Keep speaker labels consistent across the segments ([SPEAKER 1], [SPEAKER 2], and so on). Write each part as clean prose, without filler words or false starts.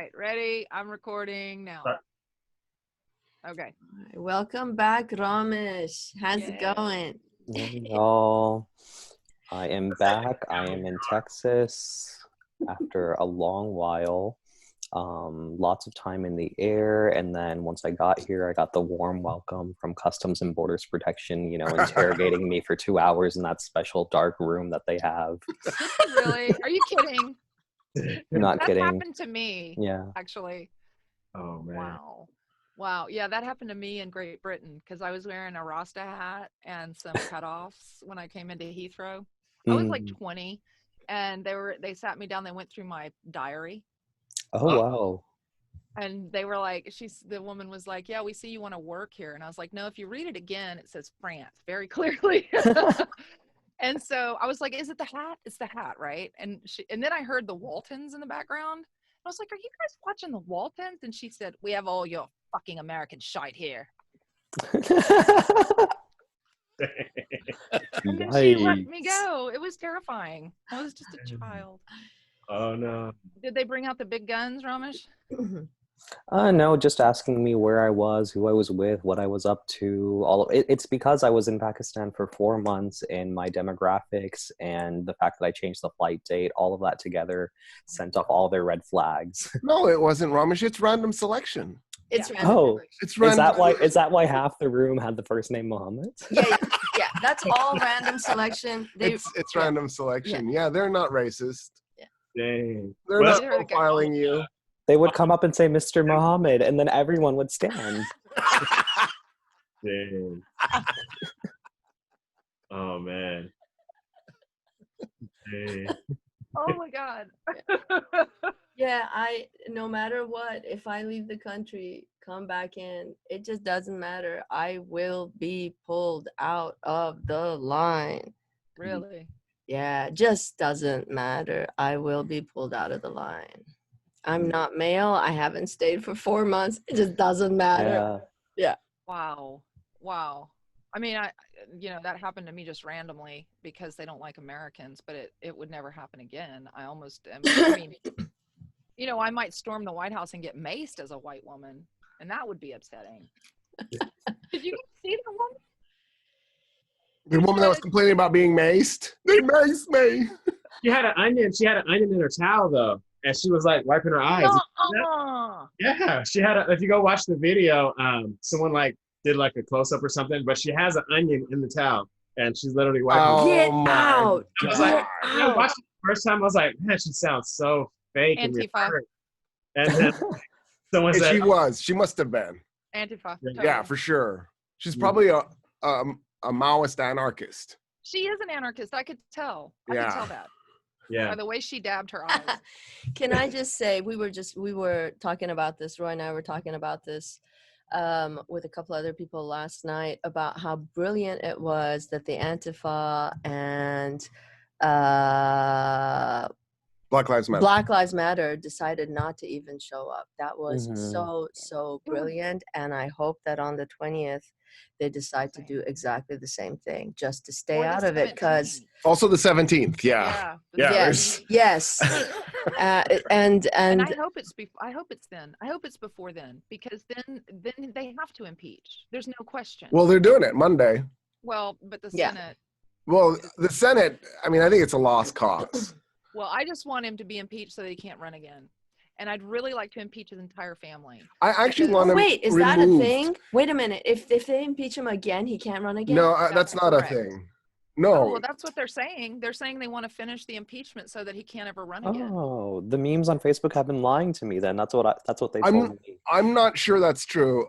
[SPEAKER 1] right, ready? I'm recording now. Okay.
[SPEAKER 2] Welcome back, Ramesh. How's it
[SPEAKER 1] Yay.
[SPEAKER 2] going?
[SPEAKER 3] Hey y'all, I am back. I am in Texas after a long while. Lots of time in the air, and then once I got here, I got the warm welcome from Customs and Borders Protection, interrogating me for 2 hours in that special dark room that they have.
[SPEAKER 1] Really? Are you kidding?
[SPEAKER 3] Not
[SPEAKER 1] That
[SPEAKER 3] kidding.
[SPEAKER 1] happened to me.
[SPEAKER 3] Yeah.
[SPEAKER 1] Actually.
[SPEAKER 4] Oh man.
[SPEAKER 1] Wow. Yeah, that happened to me in Great Britain because I was wearing a Rasta hat and some cutoffs when I came into Heathrow. I was like 20, and they sat me down. They went through my diary.
[SPEAKER 3] Oh wow.
[SPEAKER 1] And they were like, the woman was like, yeah, we see you want to work here. And I was like, no, if you read it again, it says France very clearly. And so I was like, is it the hat? It's the hat, right? And then I heard the Waltons in the background. I was like, are you guys watching the Waltons? And she said, we have all your fucking American shite here. And then she let me go. It was terrifying. I was just a child.
[SPEAKER 4] Oh no.
[SPEAKER 1] Did they bring out the big guns, Ramesh?
[SPEAKER 3] No, just asking me where I was, who I was with, what I was up to. All of it. It's because I was in Pakistan for 4 months, and my demographics and the fact that I changed the flight date, all of that together sent off all their red flags.
[SPEAKER 5] No, it wasn't Ramesh. It's random selection.
[SPEAKER 2] It's random.
[SPEAKER 3] Oh,
[SPEAKER 5] it's random.
[SPEAKER 3] Is that why half the room had the first name Muhammad?
[SPEAKER 2] Yeah. That's all random selection.
[SPEAKER 5] It's random selection. Yeah, they're not racist.
[SPEAKER 2] Yeah.
[SPEAKER 4] Dang.
[SPEAKER 5] They're not profiling you.
[SPEAKER 3] They would come up and say, Mr. Muhammad, and then everyone would stand.
[SPEAKER 4] Dang. Oh man. Dang.
[SPEAKER 1] Oh my God.
[SPEAKER 2] Yeah, no matter what, if I leave the country, come back in, it just doesn't matter. I will be pulled out of the line.
[SPEAKER 1] Really?
[SPEAKER 2] Yeah, just doesn't matter. I will be pulled out of the line. I'm not male. I haven't stayed for 4 months. It just doesn't matter. Yeah.
[SPEAKER 1] Wow. I mean, that happened to me just randomly because they don't like Americans, but it would never happen again. I might storm the White House and get maced as a white woman, and that would be upsetting. Did you see the woman?
[SPEAKER 5] The woman that was complaining about being maced? They maced me.
[SPEAKER 4] She had an onion in her towel though. And she was like wiping her eyes. Yeah, she had if you go watch the video, someone like did like a close up or something, but she has an onion in the towel and she's literally wiping.
[SPEAKER 2] Get out!
[SPEAKER 4] I was like, I watched it the first time. I was like, man, she sounds so fake.
[SPEAKER 1] Antifa.
[SPEAKER 4] And then someone said,
[SPEAKER 5] she must have been.
[SPEAKER 1] Antifa.
[SPEAKER 5] Totally. Yeah, for sure. She's probably a Maoist anarchist.
[SPEAKER 1] She is an anarchist. I could tell. I could tell that.
[SPEAKER 4] Yeah.
[SPEAKER 1] By the way she dabbed her eyes.
[SPEAKER 2] Can I just say, we were talking about this, Roy and I were talking about this with a couple other people last night about how brilliant it was that the Antifa and
[SPEAKER 5] Black Lives
[SPEAKER 2] Matter decided not to even show up. That was so brilliant, and I hope that on the 20th they decide to do exactly the same thing, just to stay out of it. Because
[SPEAKER 5] also the 17th,
[SPEAKER 2] yes. And
[SPEAKER 1] I hope it's then. I hope it's before then, because then they have to impeach. There's no question.
[SPEAKER 5] Well, they're doing it Monday.
[SPEAKER 1] Well, but the Senate.
[SPEAKER 5] Well, the Senate. I mean, I think it's a lost cause.
[SPEAKER 1] Well, I just want him to be impeached so that he can't run again. And I'd really like to impeach his entire family.
[SPEAKER 5] I actually want him
[SPEAKER 2] Wait, is
[SPEAKER 5] removed.
[SPEAKER 2] that a thing? Wait a minute. If they impeach him again, he can't run again?
[SPEAKER 5] No, that's not correct. A thing. No.
[SPEAKER 1] Oh, well, that's what they're saying. They're saying they want to finish the impeachment so that he can't ever run again.
[SPEAKER 3] Oh, the memes on Facebook have been lying to me then. That's what they told me.
[SPEAKER 5] I'm not sure that's true.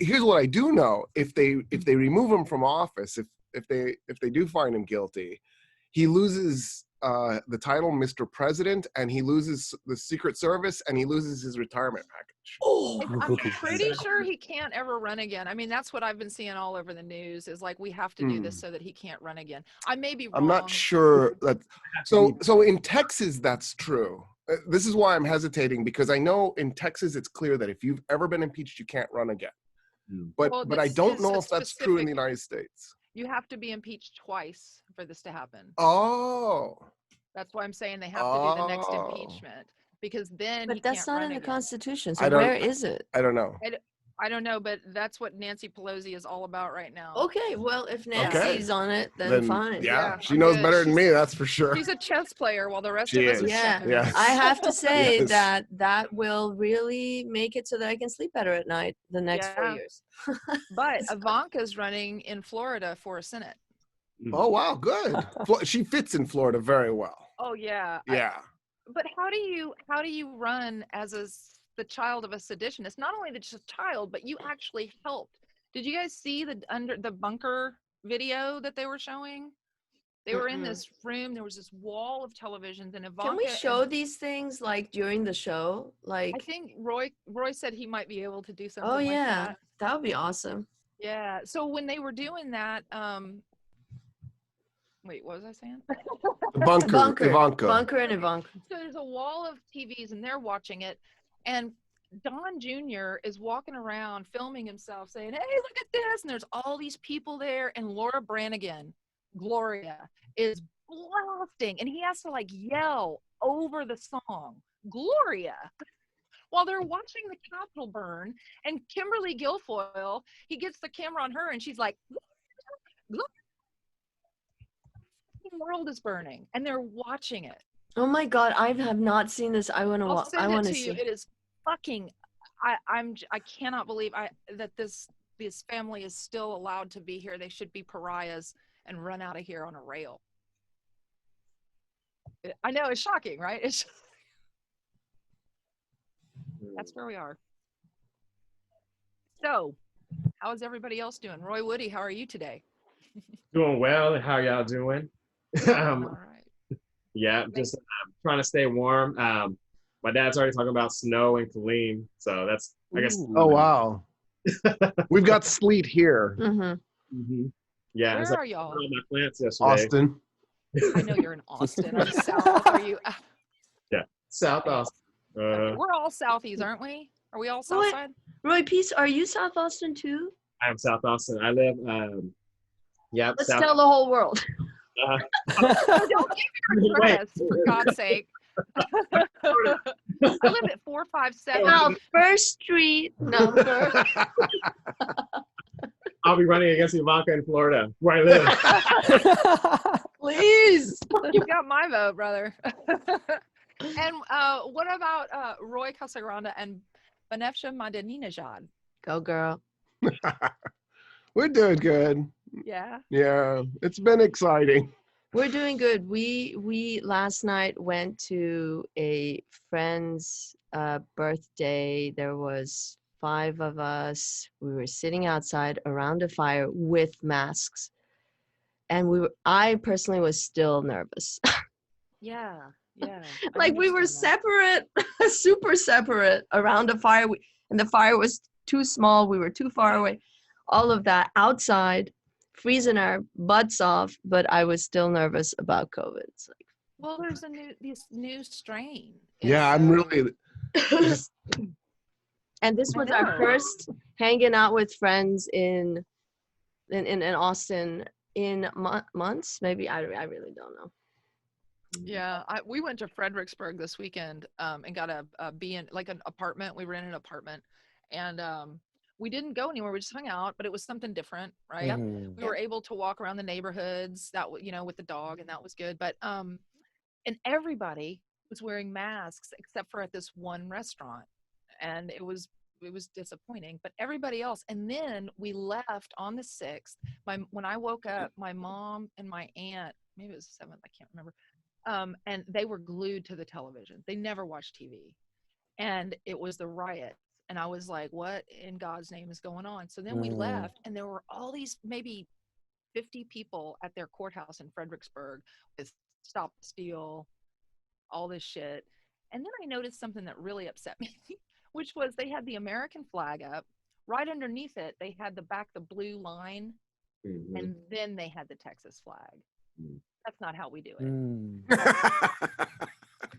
[SPEAKER 5] Here's what I do know. If they remove him from office, if they do find him guilty, he loses the title Mr. President, and he loses the Secret Service, and he loses his retirement package.
[SPEAKER 2] Oh,
[SPEAKER 1] I'm pretty sure he can't ever run again. I mean, that's what I've been seeing all over the news, is like, we have to do this so that he can't run again. I may be wrong.
[SPEAKER 5] I'm not sure that. So in Texas, that's true. This is why I'm hesitating, because I know in Texas it's clear that if you've ever been impeached, you can't run again. But I don't know if that's true in the United States.
[SPEAKER 1] You have to be impeached twice for this to happen.
[SPEAKER 5] Oh.
[SPEAKER 1] That's why I'm saying they have to do the next impeachment. because then
[SPEAKER 2] But
[SPEAKER 1] he
[SPEAKER 2] that's
[SPEAKER 1] can't
[SPEAKER 2] not
[SPEAKER 1] run
[SPEAKER 2] in the
[SPEAKER 1] again.
[SPEAKER 2] Constitution.
[SPEAKER 5] I
[SPEAKER 2] So
[SPEAKER 5] don't-
[SPEAKER 2] where is it?
[SPEAKER 5] I don't know.
[SPEAKER 1] I don't know, but that's what Nancy Pelosi is all about right now.
[SPEAKER 2] Okay, well, if
[SPEAKER 1] Yeah.
[SPEAKER 2] Nancy's on it, then fine.
[SPEAKER 5] Yeah,
[SPEAKER 1] Yeah,
[SPEAKER 5] she
[SPEAKER 1] I'm
[SPEAKER 5] knows
[SPEAKER 1] good.
[SPEAKER 5] better than me.
[SPEAKER 1] She's-
[SPEAKER 5] That's for sure.
[SPEAKER 1] She's a chess player while the rest
[SPEAKER 5] She
[SPEAKER 1] of us are
[SPEAKER 5] is.
[SPEAKER 2] Yeah.
[SPEAKER 1] shucking.
[SPEAKER 5] Yes.
[SPEAKER 2] I have to say
[SPEAKER 5] Yes.
[SPEAKER 2] that will really make it so that I can sleep better at night the next 4
[SPEAKER 1] Yeah.
[SPEAKER 2] years.
[SPEAKER 1] But Ivanka's running in Florida for a Senate.
[SPEAKER 5] Oh wow, good. She fits in Florida very well.
[SPEAKER 1] Oh yeah.
[SPEAKER 5] Yeah.
[SPEAKER 1] But how do you run as the child of a seditionist? Not only just a child, but you actually helped. Did you guys see the bunker video that they were showing? They were in this room. There was this wall of televisions, and Ivanka.
[SPEAKER 2] Can we show these things like during the show? Like,
[SPEAKER 1] I think Roy said he might be able to do something.
[SPEAKER 2] oh
[SPEAKER 1] like
[SPEAKER 2] yeah,
[SPEAKER 1] that.
[SPEAKER 2] that would be awesome.
[SPEAKER 1] Yeah. So when they were doing that, wait, what was I saying?
[SPEAKER 5] The bunker, Ivanka.
[SPEAKER 2] Bunker and Ivanka.
[SPEAKER 1] So there's a wall of TVs and they're watching it. And Don Jr. is walking around filming himself saying, hey, look at this. And there's all these people there. And Laura Branigan, Gloria, is blasting. And he has to like yell over the song, Gloria, while they're watching the Capitol burn. And Kimberly Guilfoyle, he gets the camera on her and she's like, Gloria. The world is burning and they're watching it.
[SPEAKER 2] Oh my God, I have not seen this. I want to.
[SPEAKER 1] I'll send
[SPEAKER 2] I
[SPEAKER 1] it
[SPEAKER 2] want
[SPEAKER 1] to
[SPEAKER 2] to
[SPEAKER 1] you.
[SPEAKER 2] see.
[SPEAKER 1] It is fucking. I cannot believe that this family is still allowed to be here. They should be pariahs and run out of here on a rail. I know it's shocking, right? That's where we are. So, how is everybody else doing? Roy Woody, how are you today?
[SPEAKER 4] Doing well. How y'all doing?
[SPEAKER 1] All right.
[SPEAKER 4] Yeah, just trying to stay warm. My dad's already talking about snow in Killeen, so that's I guess.
[SPEAKER 5] Oh wow. We've got sleet here.
[SPEAKER 2] Mm-hmm.
[SPEAKER 4] Yeah,
[SPEAKER 1] Where
[SPEAKER 4] it's like
[SPEAKER 1] are y'all?
[SPEAKER 4] all my plants yesterday.
[SPEAKER 5] Austin.
[SPEAKER 1] I know you're in Austin. I'm south. Are you?
[SPEAKER 4] Yeah, South Austin.
[SPEAKER 1] We're all Southies, aren't we? Are we all South
[SPEAKER 2] What?
[SPEAKER 1] Side?
[SPEAKER 2] Roy Peace, are you South Austin too?
[SPEAKER 4] I'm South Austin. I live. Yeah,
[SPEAKER 2] Let's
[SPEAKER 4] South.
[SPEAKER 2] tell the whole world.
[SPEAKER 1] Oh, don't give your
[SPEAKER 4] Wait.
[SPEAKER 1] address, for God's sake. I live at 457.
[SPEAKER 2] Now, First Street number.
[SPEAKER 4] I'll be running against Ivanka in Florida, where I live.
[SPEAKER 2] Please.
[SPEAKER 1] You got my vote, brother. And what about Roy Casagrande and Banefsha Madinejad?
[SPEAKER 2] Go girl.
[SPEAKER 5] We're doing good.
[SPEAKER 1] Yeah.
[SPEAKER 5] Yeah, it's been exciting.
[SPEAKER 2] We're doing good. We last night went to a friend's birthday. There was 5 of us. We were sitting outside around a fire with masks. And I personally was still nervous.
[SPEAKER 1] Yeah. Yeah. I
[SPEAKER 2] Like we were
[SPEAKER 1] understand
[SPEAKER 2] separate, super separate around a fire. And the fire was too small. We were too far away. All of that outside, freezing our butts off, but I was still nervous about COVID. It's
[SPEAKER 1] that. Well, there's this new strain.
[SPEAKER 5] Yeah, I'm really.
[SPEAKER 2] and this was
[SPEAKER 1] I
[SPEAKER 2] our
[SPEAKER 1] know.
[SPEAKER 2] first hanging out with friends in Austin in months. Maybe I really don't know.
[SPEAKER 1] Yeah, we went to Fredericksburg this weekend and got a like an apartment. We rented an apartment, and we didn't go anywhere. We just hung out, but it was something different, right?
[SPEAKER 3] Mhm.
[SPEAKER 1] We were able to walk around the neighborhoods that with the dog, and that was good. But and everybody was wearing masks except for at this one restaurant, and it was disappointing. But everybody else, and then we left on the 6th. When I woke up, my mom and my aunt, maybe it was the 7th, I can't remember. And they were glued to the television. They never watched TV. And it was the riot. And I was like, what in God's name is going on? So then we left, and there were all these maybe 50 people at their courthouse in Fredericksburg with Stop Steal, all this shit. And then I noticed something that really upset me, which was they had the American flag up. Right underneath it, they had the blue line, and then they had the Texas flag. That's not how we do it.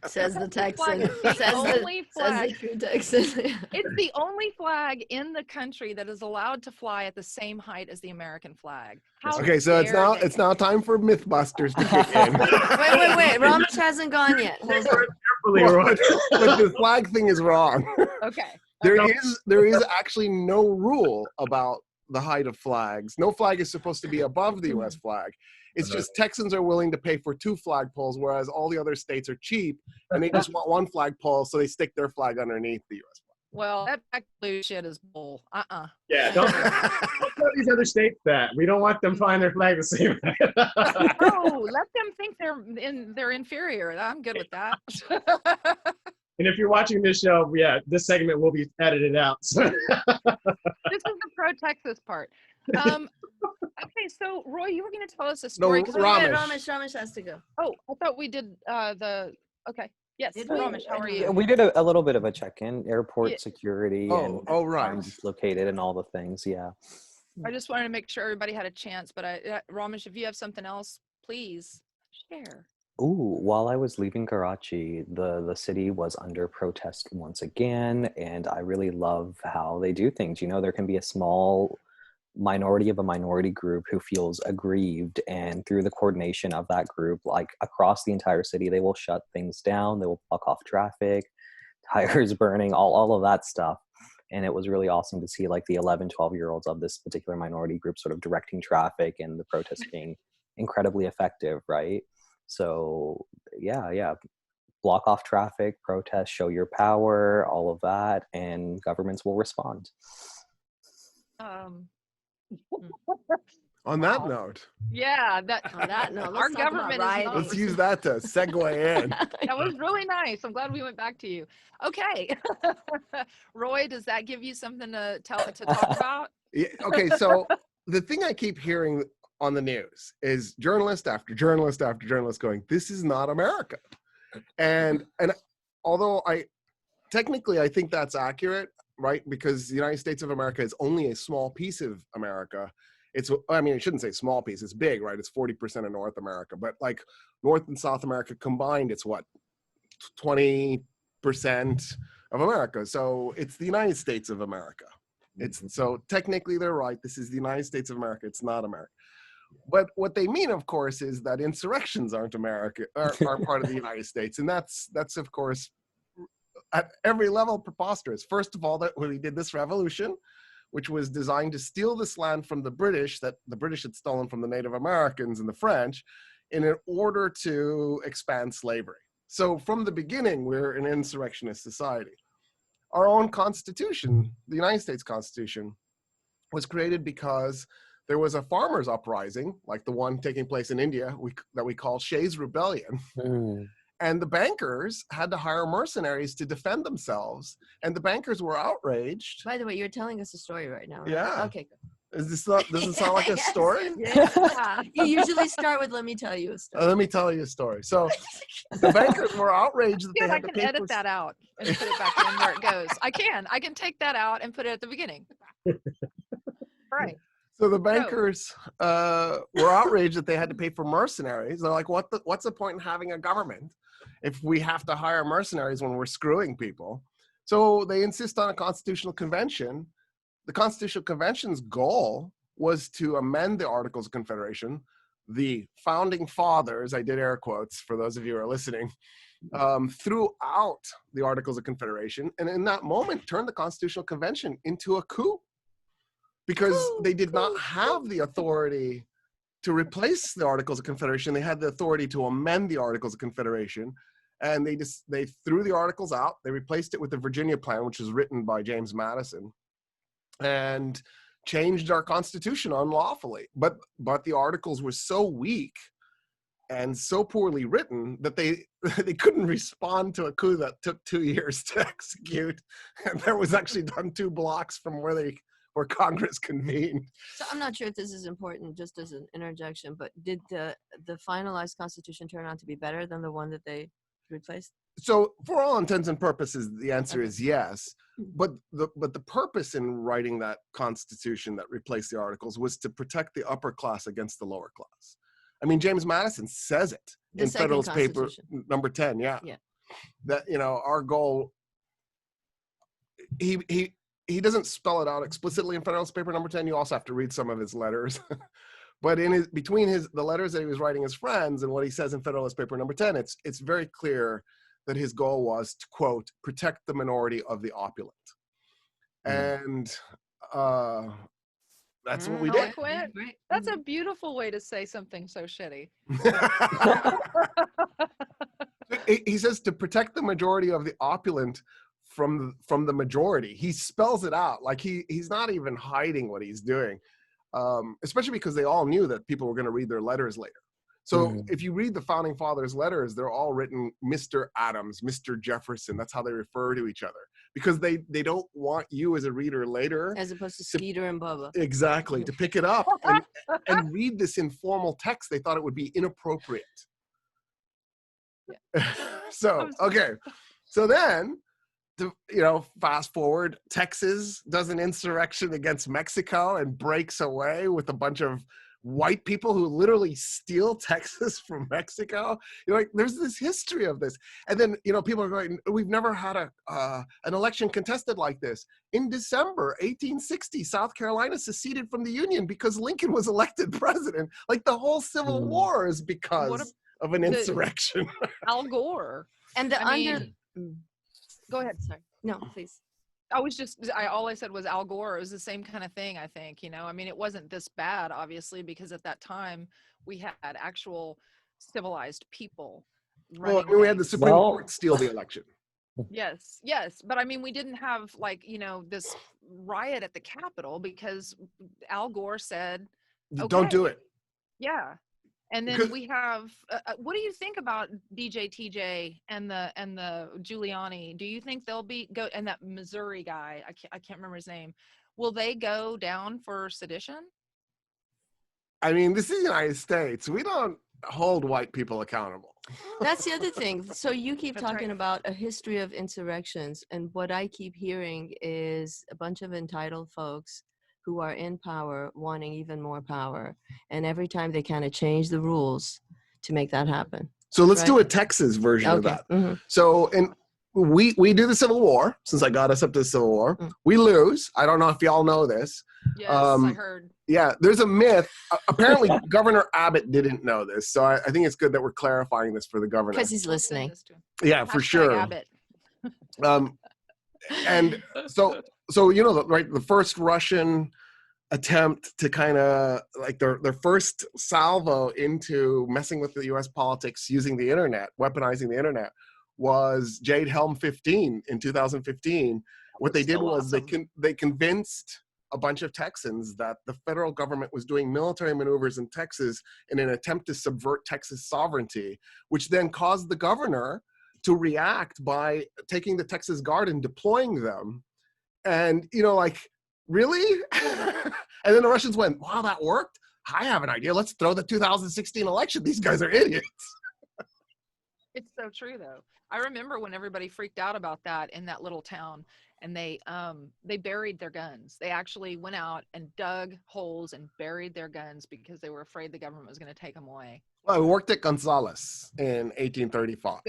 [SPEAKER 2] Says the Texan.
[SPEAKER 1] It's the
[SPEAKER 2] Says
[SPEAKER 1] only flag.
[SPEAKER 2] the true Texan.
[SPEAKER 1] It's the only flag in the country that is allowed to fly at the same height as the American flag. How
[SPEAKER 5] Okay, so
[SPEAKER 1] dare they?
[SPEAKER 5] it's now time for Mythbusters to kick in.
[SPEAKER 2] Wait. Ramesh hasn't gone yet. Hold on.
[SPEAKER 4] Carefully, Roy.
[SPEAKER 5] But the flag thing is wrong.
[SPEAKER 1] Okay.
[SPEAKER 5] There is actually no rule about the height of flags. No flag is supposed to be above the U.S. flag. It's just Texans are willing to pay for 2 flagpoles, whereas all the other states are cheap and they just want 1 flagpole, so they stick their flag underneath the U.S. flag.
[SPEAKER 1] Well, that back blue shit is bull.
[SPEAKER 4] Yeah, don't tell these other states that. We don't want them flying their flag the same way.
[SPEAKER 1] No, let them think they're inferior. I'm good with that.
[SPEAKER 4] And if you're watching this show, yeah, this segment will be edited out. So.
[SPEAKER 1] This is the pro-Texas part. Okay, so Roy, you were going to tell us a story.
[SPEAKER 5] No,
[SPEAKER 2] Ramesh has to go.
[SPEAKER 1] Oh, I thought we did okay. Yes,
[SPEAKER 2] Did we?
[SPEAKER 1] Ramesh, how are you?
[SPEAKER 3] We did a little bit of a check-in, airport
[SPEAKER 1] Yeah.
[SPEAKER 3] security, and
[SPEAKER 5] right.
[SPEAKER 3] times located and all the things. Yeah.
[SPEAKER 1] I just wanted to make sure everybody had a chance, but Ramesh, if you have something else, please share.
[SPEAKER 3] Ooh, while I was leaving Karachi, the city was under protest once again, and I really love how they do things. You know, there can be a small minority of a minority group who feels aggrieved, and through the coordination of that group, like across the entire city, they will shut things down, they will block off traffic, tires burning, all of that stuff. And it was really awesome to see like the 11, 12-year-olds of this particular minority group sort of directing traffic and the protest being incredibly effective, right? So yeah, block off traffic, protest, show your power, all of that, and governments will respond.
[SPEAKER 5] On that note,
[SPEAKER 1] Yeah,
[SPEAKER 2] On that note,
[SPEAKER 1] our
[SPEAKER 2] let's talk about
[SPEAKER 1] government is
[SPEAKER 2] rioting.
[SPEAKER 1] not.
[SPEAKER 5] let's use that to segue in.
[SPEAKER 1] That was really nice. I'm glad we went back to you. Okay, Roy, does that give you something to talk about?
[SPEAKER 5] Yeah, okay, so the thing I keep hearing on the news is journalist after journalist after journalist going, "This is not America," and although I think that's accurate, right? Because the United States of America is only a small piece of America. I shouldn't say small piece, it's big, right? It's 40% of North America, but like North and South America combined, it's what, 20% of America. So it's the United States of America. So technically they're right. This is the United States of America. It's not America. But what they mean, of course, is that insurrections aren't part of the United States. And that's of course, at every level preposterous. First of all, that when we did this revolution, which was designed to steal this land from the British, that the British had stolen from the Native Americans and the French, in order to expand slavery. So from the beginning, we're an insurrectionist society. Our own Constitution, the United States Constitution, was created because there was a farmers' uprising, like the one taking place in India, that we call Shays' Rebellion. And the bankers had to hire mercenaries to defend themselves. And the bankers were outraged.
[SPEAKER 2] By the way, you're telling us a story right now. Right?
[SPEAKER 5] Yeah.
[SPEAKER 2] Okay, good.
[SPEAKER 5] Does it sound like a story?
[SPEAKER 2] Yeah. You usually start with, let me tell you a story.
[SPEAKER 5] Let me tell you a story. So the bankers were outraged that they
[SPEAKER 1] I
[SPEAKER 5] had to
[SPEAKER 1] can
[SPEAKER 5] pay
[SPEAKER 1] edit that out and put it back in where it goes. I can take that out and put it at the beginning. Right.
[SPEAKER 5] So the bankers were outraged that they had to pay for mercenaries. They're like, what's the point in having a government if we have to hire mercenaries when we're screwing people? So they insist on a constitutional convention. The Constitutional Convention's goal was to amend the Articles of Confederation. The founding fathers, I did air quotes for those of you who are listening, threw out the Articles of Confederation, and in that moment turned the Constitutional Convention into a coup, because they did not have the authority to replace the Articles of Confederation. They had the authority to amend the Articles of Confederation, and they threw the Articles out. They replaced it with the Virginia Plan, which was written by James Madison, and changed our Constitution unlawfully. But the Articles were so weak and so poorly written that they couldn't respond to a coup that took 2 years to execute, and that was actually done 2 blocks from where Congress convened.
[SPEAKER 2] So I'm not sure if this is important, just as an interjection, but did the finalized Constitution turn out to be better than the one that they replaced?
[SPEAKER 5] So for all intents and purposes, the answer is yes. But the purpose in writing that Constitution that replaced the Articles was to protect the upper class against the lower class. I mean, James Madison says it in Federalist Paper number 10. Yeah. that, you know, our goal, he doesn't spell it out explicitly in Federalist Paper number 10. You also have to read some of his letters. But in between the letters that he was writing his friends and what he says in Federalist Paper number 10, it's very clear that his goal was to, quote, protect the minority of the opulent. And that's what we did.
[SPEAKER 1] Eloquent.
[SPEAKER 2] Right.
[SPEAKER 1] That's a beautiful way to say something so shitty.
[SPEAKER 5] He says to protect the majority of the opulent from the majority. He spells it out like he's not even hiding what he's doing, especially because they all knew that people were going to read their letters later. So if you read the Founding Fathers' letters, they're all written Mr. Adams, Mr. Jefferson. That's how they refer to each other, because they don't want you as a reader later,
[SPEAKER 2] As opposed to Skeeter and Bubba.
[SPEAKER 5] exactly, to pick it up and read this informal text. They thought it would be inappropriate. Yeah. So, okay. So then, fast forward, Texas does an insurrection against Mexico and breaks away with a bunch of white people who literally steal Texas from Mexico. You're like, there's this history of this. And then, people are going, we've never had an election contested like this. In December 1860, South Carolina seceded from the Union because Lincoln was elected president. Like, the whole Civil War is because of an insurrection.
[SPEAKER 1] Al Gore.
[SPEAKER 2] And
[SPEAKER 1] Go ahead.
[SPEAKER 2] Sorry. No, please.
[SPEAKER 1] All I said was Al Gore. It was the same kind of thing, I think. I mean, it wasn't this bad, obviously, because at that time we had actual civilized people.
[SPEAKER 5] Well, we had the Supreme Court steal the election.
[SPEAKER 1] Yes. But I mean, we didn't have this riot at the Capitol because Al Gore said, okay.
[SPEAKER 5] Don't do it.
[SPEAKER 1] Yeah. And then we have, what do you think about DJ TJ and the Giuliani? Do you think they'll and that Missouri guy, I can't remember his name. Will they go down for sedition?
[SPEAKER 5] I mean, this is the United States. We don't hold white people accountable.
[SPEAKER 2] That's the other thing. So you keep
[SPEAKER 1] That's
[SPEAKER 2] talking
[SPEAKER 1] right.
[SPEAKER 2] about a history of insurrections, and what I keep hearing is a bunch of entitled folks who are in power wanting even more power, and every time they kind of change the rules to make that happen.
[SPEAKER 5] So let's do a Texas version of that.
[SPEAKER 2] Mm-hmm.
[SPEAKER 5] So we do the Civil War, since I got us up to the Civil War. We lose. I don't know if y'all know this.
[SPEAKER 1] Yes, I heard.
[SPEAKER 5] Yeah, there's a myth. Apparently, Governor Abbott didn't know this, so I think it's good that we're clarifying this for the governor.
[SPEAKER 2] Because he's listening.
[SPEAKER 5] Yeah, for sure.
[SPEAKER 1] Abbott.
[SPEAKER 5] And so the first Russian attempt to kind of like their first salvo into messing with the U.S. politics using the internet, weaponizing the internet, was Jade Helm 15 in 2015. What they did was they convinced a bunch of Texans that the federal government was doing military maneuvers in Texas in an attempt to subvert Texas sovereignty, which then caused the governor to react by taking the Texas Guard and deploying them. And, really? And then the Russians went, wow, that worked? I have an idea. Let's throw the 2016 election. These guys are idiots.
[SPEAKER 1] It's so true, though. I remember when everybody freaked out about that in that little town, and they buried their guns. They actually went out and dug holes and buried their guns because they were afraid the government was going to take them away.
[SPEAKER 5] Well, I worked at Gonzales in 1835.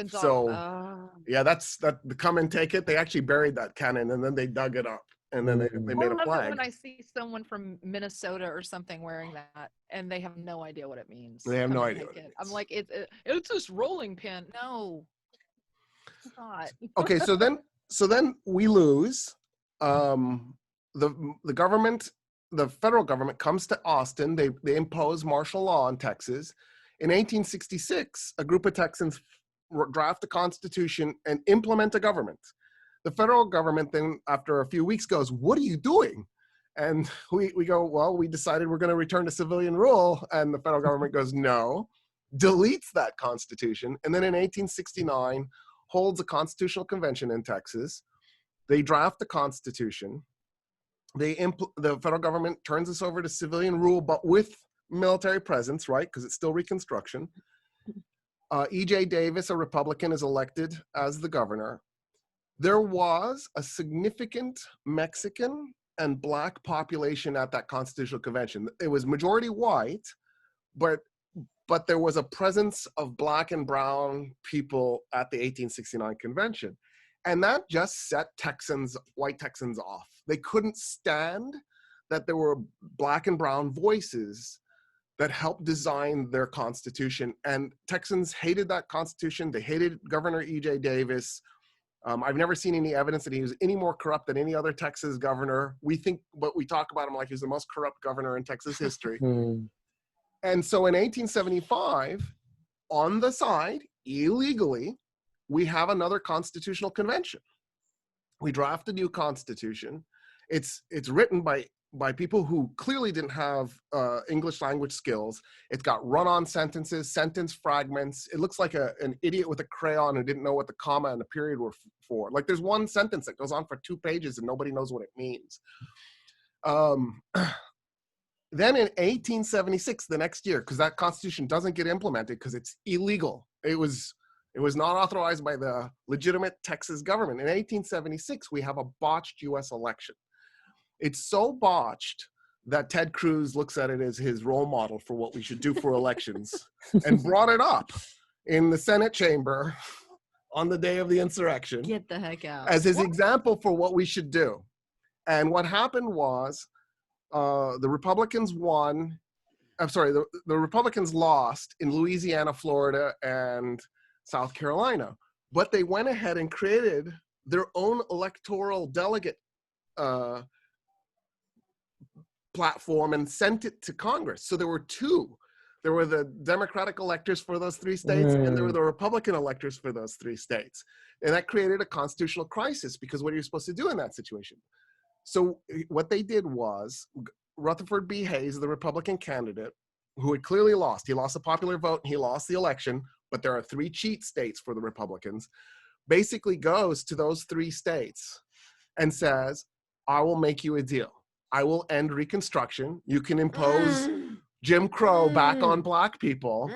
[SPEAKER 5] Yeah, that's the come and take it. They actually buried that cannon and then they dug it up and then they made a flag. I love it
[SPEAKER 1] when I see someone from Minnesota or something wearing that and they have no idea what it means.
[SPEAKER 5] They have no idea.
[SPEAKER 1] I'm like, it's this rolling pin. No, it's not.
[SPEAKER 5] Okay, so then we lose. The government, the federal government comes to Austin. They impose martial law in Texas. In 1866, a group of Texans draft a constitution and implement a government. The federal government then, after a few weeks, goes, "What are you doing?" And we go, "Well, we decided we're going to return to civilian rule." And the federal government goes, "No," deletes that constitution. And then in 1869, holds a constitutional convention in Texas. They draft the constitution. The federal government turns us over to civilian rule, but with military presence, right? Because it's still Reconstruction. E.J. Davis, a Republican, is elected as the governor. There was a significant Mexican and Black population at that constitutional convention. It was majority white, but but there was a presence of black and brown people at the 1869 convention. And that just set white Texans off. They couldn't stand that there were black and brown voices that helped design their constitution. And Texans hated that constitution. They hated Governor E.J. Davis. I've never seen any evidence that he was any more corrupt than any other Texas governor. We talk about him like he's the most corrupt governor in Texas history. And so in 1875, on the side, illegally, we have another constitutional convention. We draft a new constitution. It's written by people who clearly didn't have English language skills. It's got run-on sentences, sentence fragments. It looks like an idiot with a crayon who didn't know what the comma and the period were for. Like there's one sentence that goes on for 2 pages and nobody knows what it means. Then in 1876, the next year, because that constitution doesn't get implemented because it's illegal. It was not authorized by the legitimate Texas government. In 1876, we have a botched US election. It's so botched that Ted Cruz looks at it as his role model for what we should do for elections and brought it up in the Senate chamber on the day of the insurrection.
[SPEAKER 2] Get the heck out.
[SPEAKER 5] As his example for what we should do. And what happened was the Republicans won. I'm sorry, the Republicans lost in Louisiana, Florida, and South Carolina. But they went ahead and created their own electoral delegate platform and sent it to Congress. So there were two. There were the Democratic electors for those 3 states, and there were the Republican electors for those 3 states. And that created a constitutional crisis, because what are you supposed to do in that situation? So what they did was, Rutherford B. Hayes, the Republican candidate, who had clearly lost, he lost the popular vote, and he lost the election, but there are 3 cheat states for the Republicans, basically goes to those 3 states and says, I will make you a deal. I will end Reconstruction. You can impose Jim Crow back on black people,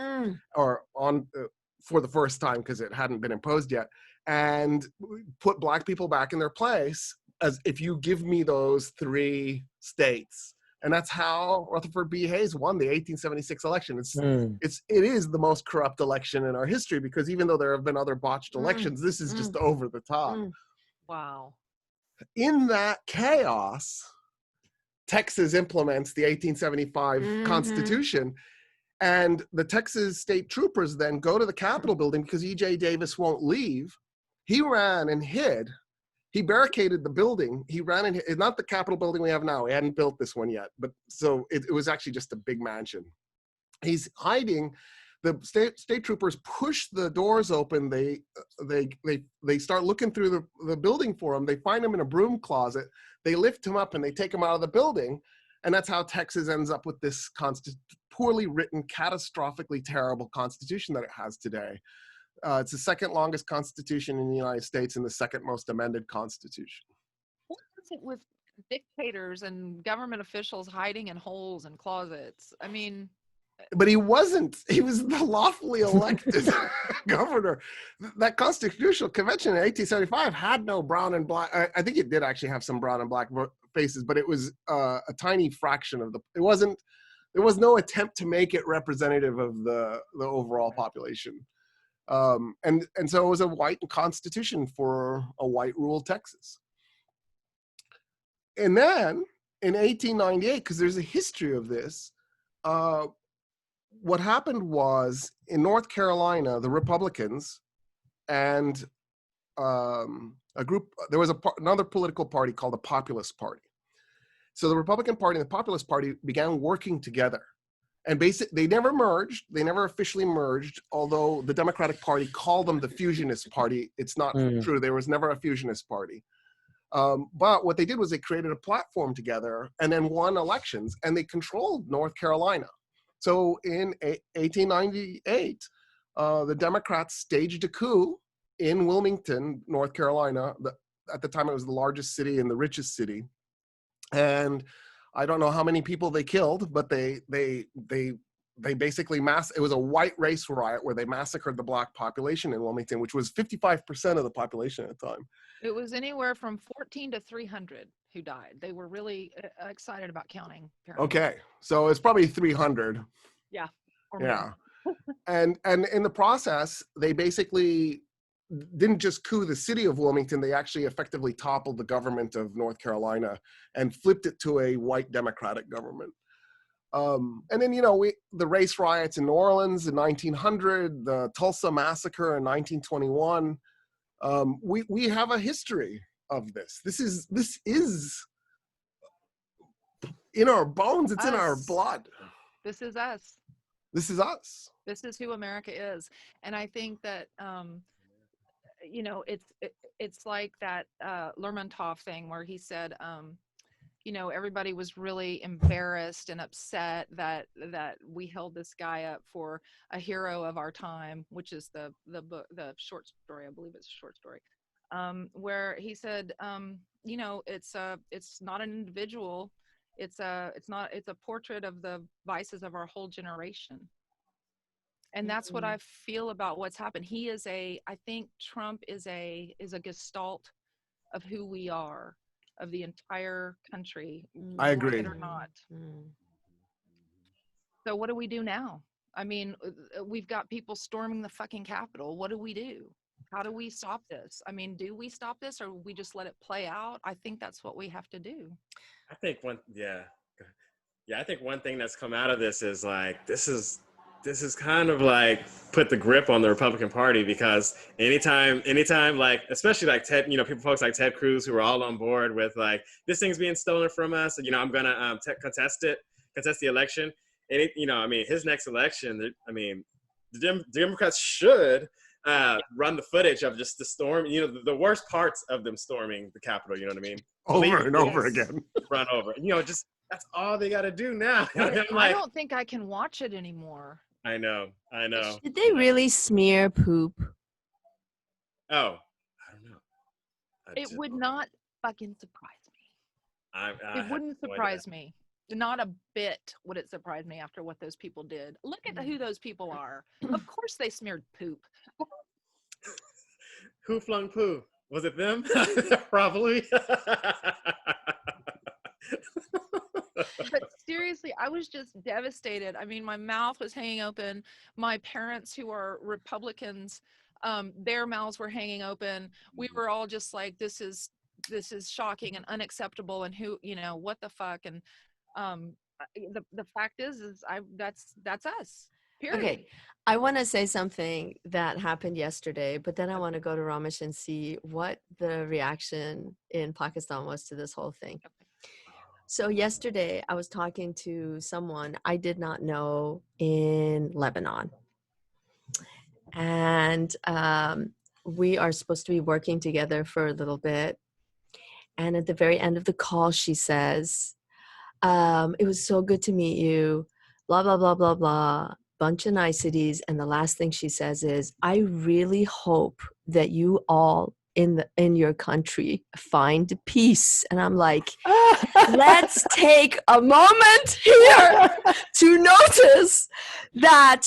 [SPEAKER 5] or on for the first time, because it hadn't been imposed yet, and put black people back in their place, as if you give me those 3 states. And that's how Rutherford B. Hayes won the 1876 election. It is the most corrupt election in our history, because even though there have been other botched elections, this is just over the top.
[SPEAKER 1] Wow.
[SPEAKER 5] In that chaos, Texas implements the 1875 Constitution, and the Texas state troopers then go to the Capitol building because E.J. Davis won't leave. He ran and hid. He barricaded the building. He ran and hid. Not the Capitol building we have now. We hadn't built this one yet, but so it was actually just a big mansion. He's hiding. The state troopers push the doors open. They start looking through the building for him. They find him in a broom closet. They lift him up and they take him out of the building. And that's how Texas ends up with this poorly written, catastrophically terrible constitution that it has today. It's the 2nd longest constitution in the United States and the 2nd most amended constitution.
[SPEAKER 1] What is it with dictators and government officials hiding in holes and closets? I mean...
[SPEAKER 5] But he wasn't. He was the lawfully elected governor. That constitutional convention in 1875 had no brown and black. I think it did actually have some brown and black faces, but it was a tiny fraction of it wasn't. There was no attempt to make it representative of the overall population. And so it was a white constitution for a white ruled Texas. And then in 1898, because there's a history of this, what happened was, in North Carolina, the Republicans and there was another political party called the Populist Party. So the Republican Party and the Populist Party began working together. And they never merged. They never officially merged, although the Democratic Party called them the Fusionist Party. It's not true. There was never a Fusionist Party. But what they did was they created a platform together and then won elections, and they controlled North Carolina. So in 1898, the Democrats staged a coup in Wilmington, North Carolina. At the time, it was the largest city and the richest city. And I don't know how many people they killed, but they basically it was a white race riot where they massacred the black population in Wilmington, which was 55% of the population at the time.
[SPEAKER 1] It was anywhere from 14 to 300 who died. They were really excited about counting. Apparently.
[SPEAKER 5] Okay, so it's probably 300.
[SPEAKER 1] Yeah.
[SPEAKER 5] Yeah. And in the process, they basically didn't just coup the city of Wilmington, they actually effectively toppled the government of North Carolina and flipped it to a white Democratic government. And then, the race riots in New Orleans in 1900, the Tulsa massacre in 1921. We have a history of this. This is in our bones. It's in our blood.
[SPEAKER 1] This is us.
[SPEAKER 5] This is us.
[SPEAKER 1] This is who America is. And I think that, it's like that Lermontov thing where he said, everybody was really embarrassed and upset that we held this guy up for a hero of our time, which is the book, the short story, I believe it's a short story, where he said, it's not an individual, it's a portrait of the vices of our whole generation. And that's what I feel about what's happened. I think Trump is a gestalt of who we are, of the entire country.
[SPEAKER 5] I agree.
[SPEAKER 1] Like it or not. So what do we do now? I mean, we've got people storming the fucking Capitol. What do we do? How do we stop this? I mean, do we stop this or we just let it play out? I think that's what we have to do.
[SPEAKER 4] I think I think one thing that's come out of this is like, this is kind of like put the grip on the Republican Party, because anytime, like, especially like Ted, folks like Ted Cruz, who are all on board with like, this thing's being stolen from us, and, I'm going to contest the election. And, his next election, the Democrats should run the footage of just the storm, the worst parts of them storming the Capitol, you know what I mean?
[SPEAKER 5] Over and over again.
[SPEAKER 4] Run over. Just, that's all they got to do now.
[SPEAKER 1] I don't think I can watch it anymore.
[SPEAKER 4] I know.
[SPEAKER 2] Did they really smear poop?
[SPEAKER 4] Oh, I don't know.
[SPEAKER 1] It would not fucking surprise me. It wouldn't surprise me. Not a bit would it surprise me after what those people did. Look at who those people are. Of course they smeared poop.
[SPEAKER 4] Who flung poo? Was it them? Probably.
[SPEAKER 1] But seriously, I was just devastated. I mean, my mouth was hanging open. My parents, who are Republicans, their mouths were hanging open. We were all just like, this is shocking and unacceptable. And what the fuck? And the fact is that's us. Period.
[SPEAKER 2] Okay, I want to say something that happened yesterday, but then I want to go to Ramesh and see what the reaction in Pakistan was to this whole thing.
[SPEAKER 1] Okay.
[SPEAKER 2] So yesterday I was talking to someone I did not know in Lebanon. And we are supposed to be working together for a little bit. And at the very end of the call, she says, it was so good to meet you, blah, blah, blah, blah, blah, bunch of niceties. And the last thing she says is, I really hope that you all in your country find peace. And I'm like, let's take a moment here to notice that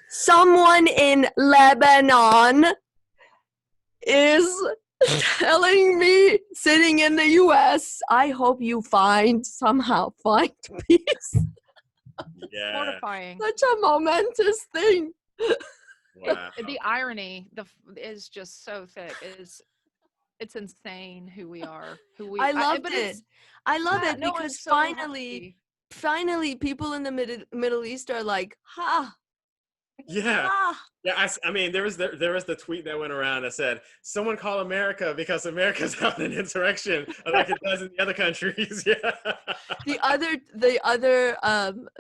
[SPEAKER 2] someone in Lebanon is telling me, sitting in the US, I hope you somehow find peace.
[SPEAKER 4] Yeah.
[SPEAKER 1] Mortifying.
[SPEAKER 2] Such a momentous thing.
[SPEAKER 4] Wow.
[SPEAKER 1] The irony is just so thick. It's insane who we are.
[SPEAKER 2] I loved it. I love it
[SPEAKER 1] no,
[SPEAKER 2] because
[SPEAKER 1] so
[SPEAKER 2] finally people in the Middle East are like,
[SPEAKER 4] Yeah. Yeah, I mean, there was the tweet that went around that said, someone call America because America's having an insurrection like it does in the other countries. Yeah.
[SPEAKER 2] The other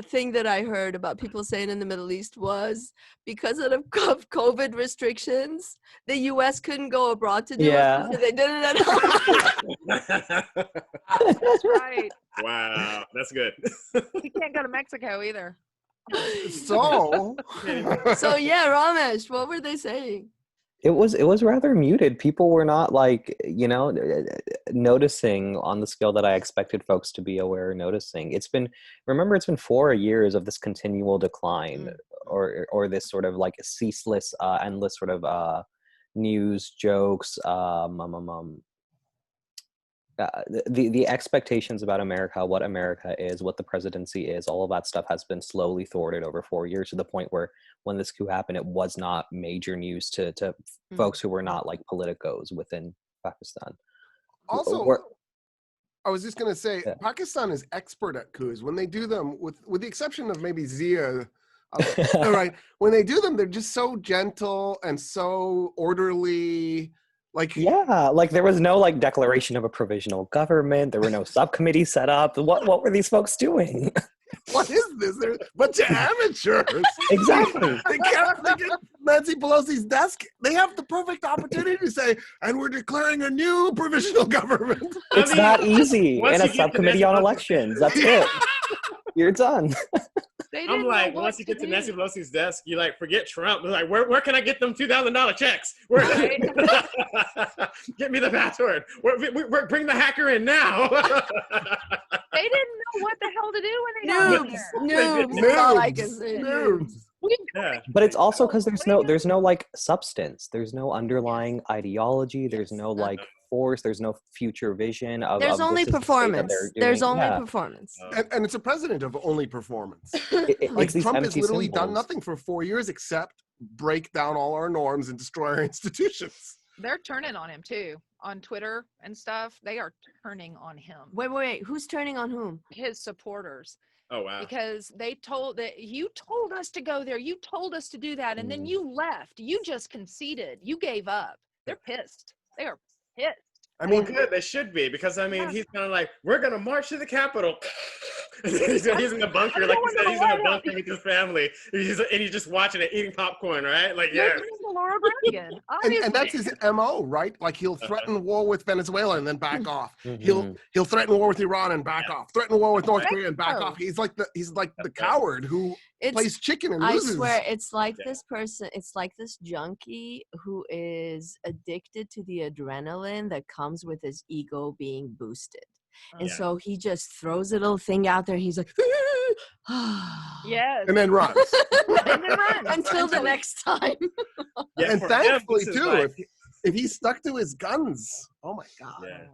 [SPEAKER 2] thing that I heard about people saying in the Middle East was because of COVID restrictions, the U.S. couldn't go abroad to do it, so they did it at home.
[SPEAKER 1] That's right.
[SPEAKER 4] Wow, that's good.
[SPEAKER 1] You can't go to Mexico either.
[SPEAKER 5] So
[SPEAKER 2] yeah, Ramesh, what were they saying?
[SPEAKER 3] It was rather muted. People were not like, noticing on the scale that I expected folks to be aware of noticing. It's been 4 years of this continual decline or this sort of like ceaseless, endless sort of news, jokes, the expectations about America, what America is, what the presidency is, all of that stuff has been slowly thwarted over 4 years to the point where when this coup happened, it was not major news to folks who were not like politicos within Pakistan.
[SPEAKER 5] Also, I was just going to say,
[SPEAKER 3] Yeah.
[SPEAKER 5] Pakistan is expert at coups. When they do them, with the exception of maybe Zia, right? When they do them, they're just so gentle and so orderly. Like,
[SPEAKER 3] yeah, like there was no like declaration of a provisional government. There were no subcommittees set up. What were these folks doing?
[SPEAKER 5] what is this? They're a bunch of amateurs.
[SPEAKER 3] Exactly.
[SPEAKER 5] They get Nancy Pelosi's desk. They have the perfect opportunity to say, and we're declaring a new provisional government.
[SPEAKER 3] It's that easy.
[SPEAKER 4] once
[SPEAKER 3] And a
[SPEAKER 4] you get to
[SPEAKER 3] subcommittee
[SPEAKER 4] Nancy
[SPEAKER 3] on
[SPEAKER 4] Pelosi-
[SPEAKER 3] elections. That's it. You're done.
[SPEAKER 1] They
[SPEAKER 4] I'm
[SPEAKER 1] didn't
[SPEAKER 4] like,
[SPEAKER 1] know what
[SPEAKER 4] once you
[SPEAKER 1] to
[SPEAKER 4] get to
[SPEAKER 1] do.
[SPEAKER 4] Nancy Pelosi's desk, you like forget Trump. Like, where can I get them $2,000 checks? Where,
[SPEAKER 1] Right?
[SPEAKER 4] get me the password. Bring the hacker in now.
[SPEAKER 1] They didn't know what the hell to do when they got in
[SPEAKER 2] Noobs,
[SPEAKER 1] there.
[SPEAKER 2] noobs. That's all I can say.
[SPEAKER 5] Noobs.
[SPEAKER 4] Yeah.
[SPEAKER 3] But it's also because there's no like substance. There's no underlying ideology. There's no like force. There's no future vision of.
[SPEAKER 2] There's
[SPEAKER 3] of
[SPEAKER 2] only
[SPEAKER 3] this is the state that
[SPEAKER 2] performance.
[SPEAKER 3] they're
[SPEAKER 2] There's
[SPEAKER 3] doing.
[SPEAKER 2] only
[SPEAKER 3] Yeah.
[SPEAKER 2] performance.
[SPEAKER 5] And it's a president of only performance.
[SPEAKER 3] It's these
[SPEAKER 5] Trump has
[SPEAKER 3] empty
[SPEAKER 5] literally done
[SPEAKER 3] symbols.
[SPEAKER 5] nothing for 4 years except break down all our norms and destroy our institutions.
[SPEAKER 1] They're turning on him too on Twitter and stuff. They are turning on him.
[SPEAKER 2] Wait. Who's turning on whom?
[SPEAKER 1] His supporters,
[SPEAKER 4] Oh wow.
[SPEAKER 1] because they told that you told us to go there, you told us to do that, and then
[SPEAKER 3] Mm.
[SPEAKER 1] you left. You just conceded. You gave up. They're pissed. They are pissed.
[SPEAKER 5] I
[SPEAKER 4] Well,
[SPEAKER 5] mean,
[SPEAKER 4] good. They should be, because I mean,
[SPEAKER 1] Yeah.
[SPEAKER 4] he's kind of like, we're gonna march to the Capitol. he's in the bunker,
[SPEAKER 1] I'm
[SPEAKER 4] like
[SPEAKER 1] going
[SPEAKER 4] you said,
[SPEAKER 1] to
[SPEAKER 4] he's
[SPEAKER 1] the
[SPEAKER 4] in the
[SPEAKER 1] White House.
[SPEAKER 4] bunker with his family, and he's just watching it, eating popcorn, right? Like, yeah.
[SPEAKER 1] Listening to Laura Branigan.
[SPEAKER 5] and that's his MO, right? Like he'll threaten war with Venezuela and then back off.
[SPEAKER 3] Mhm.
[SPEAKER 5] He'll threaten war with Iran and back off. Threaten war with North
[SPEAKER 4] Right.
[SPEAKER 5] Korea and back off. He's like the coward who plays chicken and
[SPEAKER 2] I
[SPEAKER 5] loses.
[SPEAKER 2] swear, it's like
[SPEAKER 4] Yeah.
[SPEAKER 2] this person. It's like this junkie who is addicted to the adrenaline that comes with his ego being boosted, and
[SPEAKER 4] Yeah.
[SPEAKER 2] so he just throws a little thing out there. He's like,
[SPEAKER 1] Yes.
[SPEAKER 5] And then runs.
[SPEAKER 1] And then run.
[SPEAKER 2] until the next time.
[SPEAKER 4] Yeah,
[SPEAKER 5] And
[SPEAKER 4] for him,
[SPEAKER 5] thankfully
[SPEAKER 4] this is
[SPEAKER 5] too,
[SPEAKER 4] like-
[SPEAKER 5] if he stuck to his guns, oh my God.
[SPEAKER 4] yeah.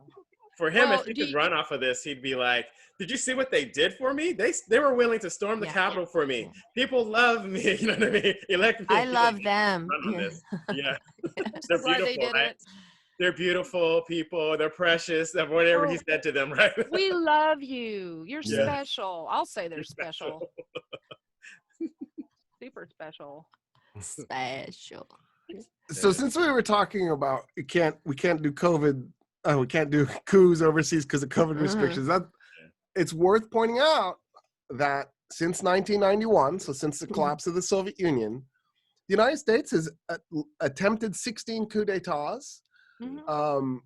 [SPEAKER 4] For him,
[SPEAKER 1] Well,
[SPEAKER 4] if he
[SPEAKER 1] do
[SPEAKER 4] could
[SPEAKER 1] you-
[SPEAKER 4] run off of this, he'd be like, "Did you see what they did for me? They were willing to storm the
[SPEAKER 2] Yeah.
[SPEAKER 4] Capitol for me. People love me. You know what I mean? Elect me.
[SPEAKER 2] I love them.
[SPEAKER 4] Run on
[SPEAKER 2] Yeah.
[SPEAKER 4] this. Yeah,
[SPEAKER 1] So
[SPEAKER 4] they're
[SPEAKER 1] glad they
[SPEAKER 4] beautiful,
[SPEAKER 1] did
[SPEAKER 4] right?
[SPEAKER 1] it.
[SPEAKER 4] They're beautiful people. They're precious. Whatever he
[SPEAKER 1] Oh.
[SPEAKER 4] said to them, right?
[SPEAKER 1] We love you. You're
[SPEAKER 4] Yeah.
[SPEAKER 1] special. I'll say they're special. Super special.
[SPEAKER 2] Special.
[SPEAKER 5] So since we were talking about we can't do COVID, we can't do coups overseas because of COVID restrictions. That it's worth pointing out that since 1991, so since the collapse of the Soviet Union, the United States has attempted 16 coups d'états.
[SPEAKER 1] Mhm.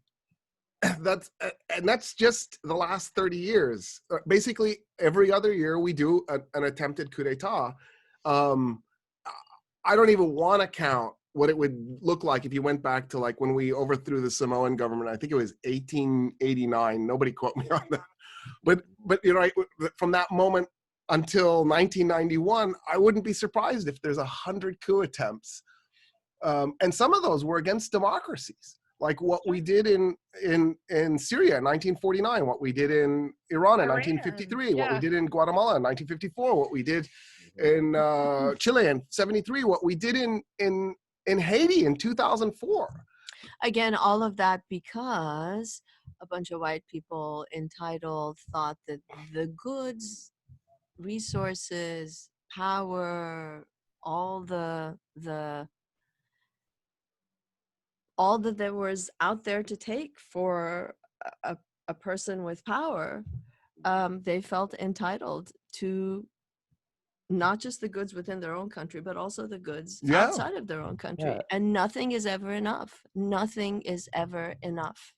[SPEAKER 5] That's just the last 30 years. Basically, every other year we do an attempted coup d'état. I don't even want to count what it would look like if you went back to like when we overthrew the Samoan government. I think it was 1889. Nobody quote me on that. But you're right. From that moment until 1991, I wouldn't be surprised if there's 100 coup attempts, and some of those were against democracies, like what we did in Syria in 1949, what we did in Iran in
[SPEAKER 1] Iran,
[SPEAKER 5] 1953, what we
[SPEAKER 1] yeah.
[SPEAKER 5] did in Guatemala in 1954, what we did in Chile in 73, what we did in Haiti in 2004.
[SPEAKER 2] Again, all of that because a bunch of white people entitled thought that the goods, resources, power, all that there was out there to take for a person with power, they felt entitled to not just the goods within their own country, but also the goods
[SPEAKER 5] Yeah.
[SPEAKER 2] outside of their own country.
[SPEAKER 3] Yeah.
[SPEAKER 2] And nothing is ever enough. Nothing is ever enough.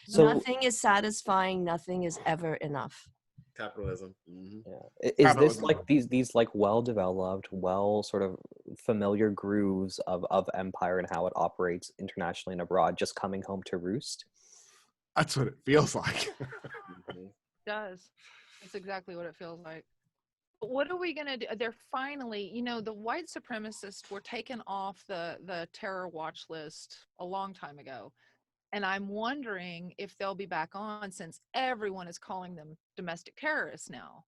[SPEAKER 3] So
[SPEAKER 2] Nothing is satisfying. Nothing is ever enough.
[SPEAKER 4] Capitalism. Mhm.
[SPEAKER 3] yeah. Is this
[SPEAKER 5] Capitalism.
[SPEAKER 3] like these like well-developed, well sort of familiar grooves of empire and how it operates internationally and abroad just coming home to roost?
[SPEAKER 5] That's what it feels like.
[SPEAKER 4] Mhm.
[SPEAKER 1] Does. That's exactly what it feels like. But what are we going to do? They're finally, the white supremacists were taken off the terror watch list a long time ago. And I'm wondering if they'll be back on since everyone is calling them domestic terrorists now.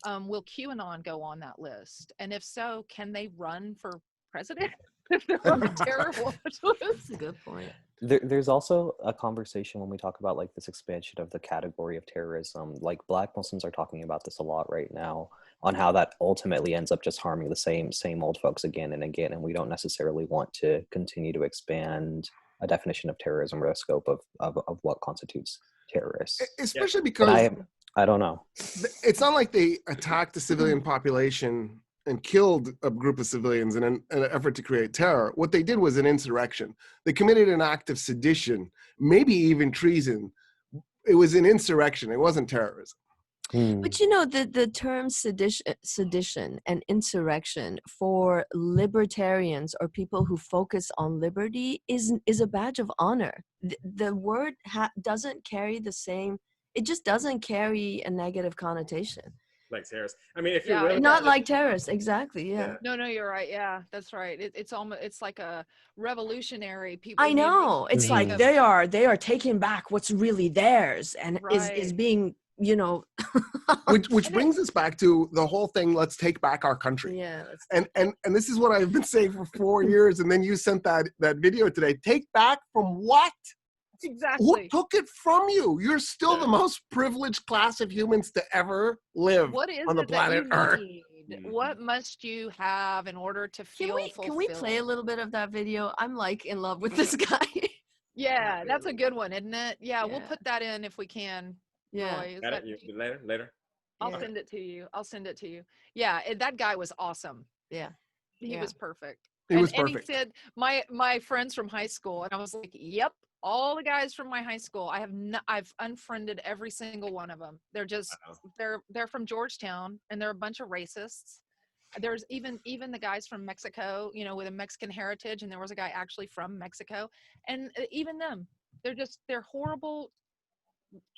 [SPEAKER 1] Will QAnon go on that list? And if so, can they run for president if they're on the terror watch list?
[SPEAKER 2] That's a good point.
[SPEAKER 3] There's also a conversation when we talk about like this expansion of the category of terrorism. Like Black Muslims are talking about this a lot right now on how that ultimately ends up just harming the same old folks again and again. And we don't necessarily want to continue to expand a definition of terrorism or a scope of what constitutes terrorists.
[SPEAKER 5] Especially
[SPEAKER 3] But
[SPEAKER 5] because
[SPEAKER 3] I don't know.
[SPEAKER 5] it's not like they attacked the civilian population and killed a group of civilians in an effort to create terror. What they did was an insurrection. They committed an act of sedition, maybe even treason. It was an insurrection. It wasn't terrorism.
[SPEAKER 2] But you know, the term sedition and insurrection for libertarians or people who focus on liberty is a badge of honor. The word doesn't carry the same, it just doesn't carry a negative connotation.
[SPEAKER 4] Like terrorists. I mean, if
[SPEAKER 1] Yeah,
[SPEAKER 4] you're really
[SPEAKER 2] Not like terrorists, exactly, yeah.
[SPEAKER 1] No, you're right. Yeah, that's right. It's almost, it's like a revolutionary people.
[SPEAKER 2] I know. It's like
[SPEAKER 3] Mhm.
[SPEAKER 2] they are taking back what's really theirs and is
[SPEAKER 1] Right.
[SPEAKER 2] being, you know.
[SPEAKER 5] Which brings us back to the whole thing, let's take back our country.
[SPEAKER 2] Yeah.
[SPEAKER 5] And this is what I've been saying for 4 years, and then you sent that video today. Take back from what? Who
[SPEAKER 1] Exactly.
[SPEAKER 5] took it from you? You're still the most privileged class of humans to ever live
[SPEAKER 1] What is
[SPEAKER 5] on the
[SPEAKER 1] it that
[SPEAKER 5] planet
[SPEAKER 1] you
[SPEAKER 5] Earth.
[SPEAKER 1] need? What must you have in order to feel fulfilled?
[SPEAKER 2] Can we play a little bit of that video? I'm like in love with this guy.
[SPEAKER 1] Yeah, that's a good one, isn't it? Yeah, we'll
[SPEAKER 2] Yeah.
[SPEAKER 1] put that in if we can.
[SPEAKER 2] Yeah.
[SPEAKER 1] Roy, is
[SPEAKER 4] Got
[SPEAKER 1] that-
[SPEAKER 4] it? Later.
[SPEAKER 1] I'll
[SPEAKER 2] Yeah.
[SPEAKER 1] send it to you. Yeah, that guy was awesome.
[SPEAKER 2] Yeah.
[SPEAKER 1] He
[SPEAKER 2] Yeah.
[SPEAKER 1] was perfect.
[SPEAKER 5] He was
[SPEAKER 1] And
[SPEAKER 5] perfect.
[SPEAKER 1] he said, my friends from high school, and I was like, yep, all the guys from my high school. I've unfriended every single one of them. They're just they're from Georgetown, and they're a bunch of racists. There's even the guys from Mexico, you know, with a Mexican heritage, and there was a guy actually from Mexico, and even them, they're horrible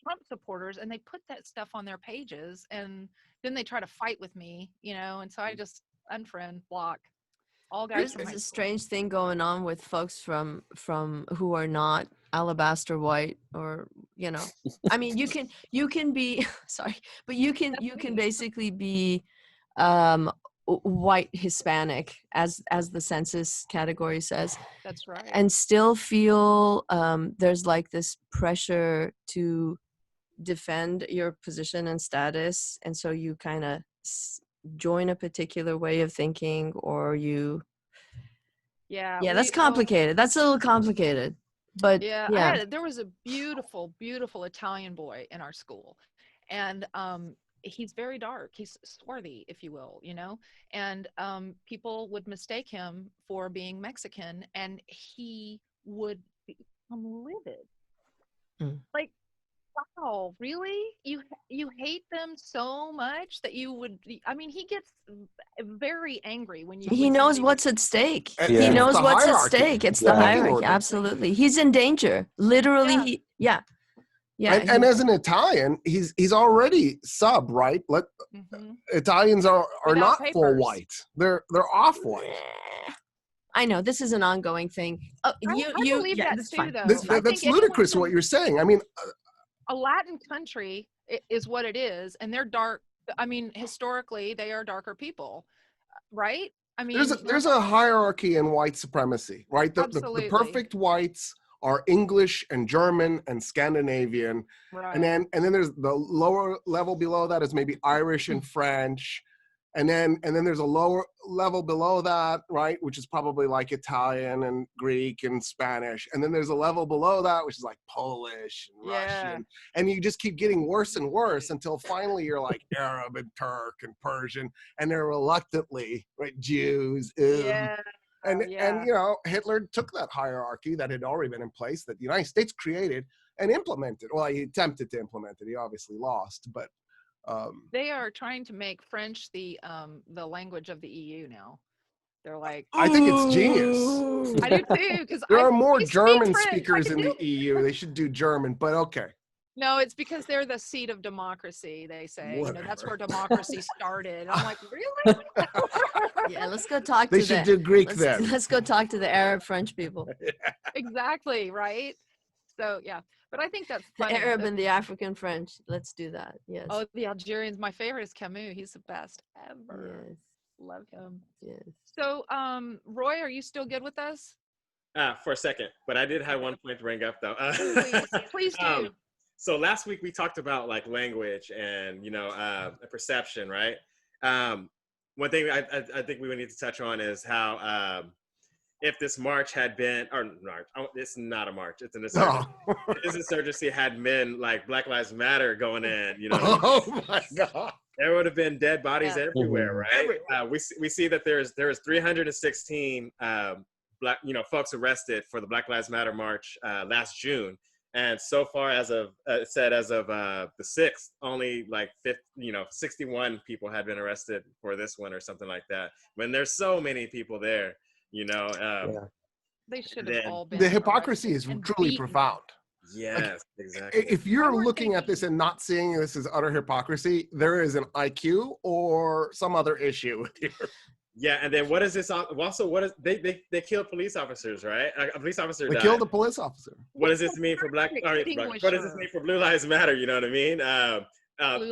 [SPEAKER 1] Trump supporters, and they put that stuff on their pages, and then they try to fight with me, you know, and so I just unfriend, block all guys from
[SPEAKER 2] There's
[SPEAKER 1] high
[SPEAKER 2] a
[SPEAKER 1] school.
[SPEAKER 2] strange thing going on with folks from who are not alabaster white, or you know, I mean, you can be sorry, but you can basically be white Hispanic as the census category says,
[SPEAKER 1] That's right.
[SPEAKER 2] and still feel there's like this pressure to defend your position and status, and so you kind of join a particular way of thinking, or you that's complicated. That's a little complicated, but
[SPEAKER 1] there was a beautiful Italian boy in our school, and he's very dark, he's swarthy, if you will, you know, and people would mistake him for being Mexican, and he would become livid. Like, wow, really? You hate them so much that you would, I mean, he gets very angry when
[SPEAKER 2] he knows what's at stake.
[SPEAKER 5] Yeah.
[SPEAKER 2] He knows
[SPEAKER 5] It's the
[SPEAKER 2] what's at
[SPEAKER 5] hierarchy.
[SPEAKER 2] stake. It's
[SPEAKER 3] Yeah.
[SPEAKER 2] the hierarchy.
[SPEAKER 5] Order.
[SPEAKER 2] Absolutely. He's in danger. Literally. Yeah.
[SPEAKER 5] And as an Italian, he's already sub, right? Italians are
[SPEAKER 1] Without
[SPEAKER 5] not full
[SPEAKER 1] papers.
[SPEAKER 5] white. They're off white.
[SPEAKER 2] I know this is an ongoing thing. Oh,
[SPEAKER 1] I believe that
[SPEAKER 2] that's
[SPEAKER 1] too,
[SPEAKER 2] fine.
[SPEAKER 1] though.
[SPEAKER 5] That's
[SPEAKER 1] anyone
[SPEAKER 5] ludicrous
[SPEAKER 1] from
[SPEAKER 5] what you're saying. I mean,
[SPEAKER 1] a Latin country is what it is, and they're dark. I mean, historically, they are darker people, right? I mean,
[SPEAKER 5] there's a hierarchy in white supremacy, right? The
[SPEAKER 1] Absolutely.
[SPEAKER 5] perfect whites are English and German and Scandinavian,
[SPEAKER 1] right.
[SPEAKER 5] and then there's the lower level below that is maybe Irish and French, and then there's a lower level below that, right, which is probably like Italian and Greek and Spanish, and then there's a level below that which is like Polish and Russian, and you just keep getting worse and worse until finally you're like Arab and Turk and Persian, and they're reluctantly, right, Jews. And you know, Hitler took that hierarchy that had already been in place that the United States created and implemented. Well, he attempted to implement it. He obviously lost, but
[SPEAKER 1] they are trying to make French the language of the EU now. They're like,
[SPEAKER 5] I think it's genius.
[SPEAKER 1] I do too, because
[SPEAKER 5] there are more German speakers in the EU. They should do German, but okay.
[SPEAKER 1] No, it's because they're the seat of democracy, they say. You know, that's where democracy started. I'm like, really?
[SPEAKER 2] Yeah, let's go talk
[SPEAKER 5] they
[SPEAKER 2] to
[SPEAKER 5] should do Greek then.
[SPEAKER 2] Let's go talk to the Arab French people.
[SPEAKER 1] Exactly, right? So yeah, but I think that's
[SPEAKER 2] The
[SPEAKER 1] funny.
[SPEAKER 2] Arab and the African French. Let's do that. Yes.
[SPEAKER 1] Oh, the Algerians. My favorite is Camus. He's the best ever.
[SPEAKER 2] Yes.
[SPEAKER 1] Love him.
[SPEAKER 2] Yes.
[SPEAKER 1] So, Roy, are you still good with us?
[SPEAKER 4] For a second, but I did have one point to bring up though.
[SPEAKER 1] Please do.
[SPEAKER 4] So last week we talked about like language and perception, right? One thing I think we would need to touch on is how if this march had been, or march, it's not a march, it's an insurgency. This insurgency had been like Black Lives Matter going in,
[SPEAKER 5] Oh my God.
[SPEAKER 4] there would have been dead bodies everywhere, right?
[SPEAKER 5] Everywhere.
[SPEAKER 4] We see that there's 316 Black folks arrested for the Black Lives Matter march last June, and so far as of the 6th, only like 61 people had been arrested for this one or something like that. When there's so many people there,
[SPEAKER 1] They should have all been.
[SPEAKER 5] The hypocrisy is
[SPEAKER 1] and
[SPEAKER 5] truly
[SPEAKER 1] beaten.
[SPEAKER 5] profound.
[SPEAKER 4] Yes, exactly.
[SPEAKER 5] If you're looking at this and not seeing this as utter hypocrisy, there is an IQ or some other issue here.
[SPEAKER 4] Yeah, and then what is this? Also, what is they killed police officers, right? A police officer
[SPEAKER 5] They
[SPEAKER 4] died.
[SPEAKER 5] killed a police officer.
[SPEAKER 4] What does this mean for What does this mean for Blue Lives Matter? You know what I mean?
[SPEAKER 1] Blue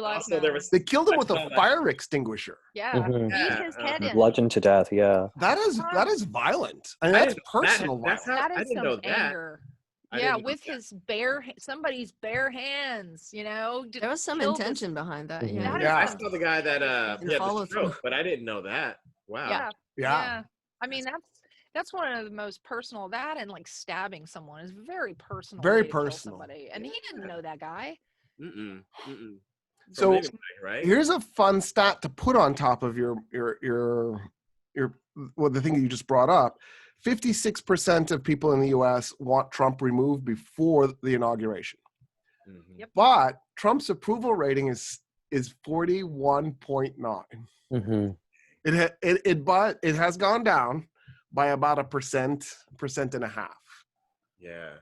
[SPEAKER 1] Lives
[SPEAKER 4] also, there
[SPEAKER 1] Matter.
[SPEAKER 4] was
[SPEAKER 5] They killed him with a fire extinguisher.
[SPEAKER 1] Yeah,
[SPEAKER 3] Mhm.
[SPEAKER 1] beat his head in.
[SPEAKER 3] Bludgeoned to death. Yeah.
[SPEAKER 5] That is violent. I mean,
[SPEAKER 4] I
[SPEAKER 5] that's
[SPEAKER 4] didn't know that.
[SPEAKER 5] personal
[SPEAKER 4] That's
[SPEAKER 5] violence.
[SPEAKER 4] how-
[SPEAKER 1] That
[SPEAKER 4] I
[SPEAKER 1] is
[SPEAKER 4] didn't
[SPEAKER 1] some
[SPEAKER 4] know that.
[SPEAKER 1] anger.
[SPEAKER 4] I
[SPEAKER 1] Yeah,
[SPEAKER 4] didn't know
[SPEAKER 1] with
[SPEAKER 4] that.
[SPEAKER 1] his somebody's bare hands.
[SPEAKER 2] There was some
[SPEAKER 1] killed
[SPEAKER 2] intention behind that.
[SPEAKER 3] Mhm.
[SPEAKER 2] Yeah.
[SPEAKER 1] That
[SPEAKER 5] Yeah.
[SPEAKER 4] I
[SPEAKER 1] is
[SPEAKER 4] saw the guy that
[SPEAKER 2] And
[SPEAKER 4] he had
[SPEAKER 2] follow
[SPEAKER 4] the
[SPEAKER 2] through.
[SPEAKER 4] stroke, but I didn't know that. Wow.
[SPEAKER 1] Yeah,
[SPEAKER 5] Yeah.
[SPEAKER 1] I mean, that's one of the most personal. That and like stabbing someone is very personal.
[SPEAKER 5] Very
[SPEAKER 1] way to kill
[SPEAKER 5] personal.
[SPEAKER 1] somebody, and he didn't know that guy.
[SPEAKER 4] Mm-mm. Mm-mm.
[SPEAKER 5] So
[SPEAKER 4] From anybody, right?
[SPEAKER 5] here's a fun stat to put on top of your the thing you just brought up. 56% of people in the U.S. want Trump removed before the inauguration,
[SPEAKER 4] Mhm.
[SPEAKER 1] Yep.
[SPEAKER 5] but Trump's approval rating is 41.9.
[SPEAKER 3] Mm-hmm.
[SPEAKER 5] But it has gone down by about a percent and a half.
[SPEAKER 4] Yeah.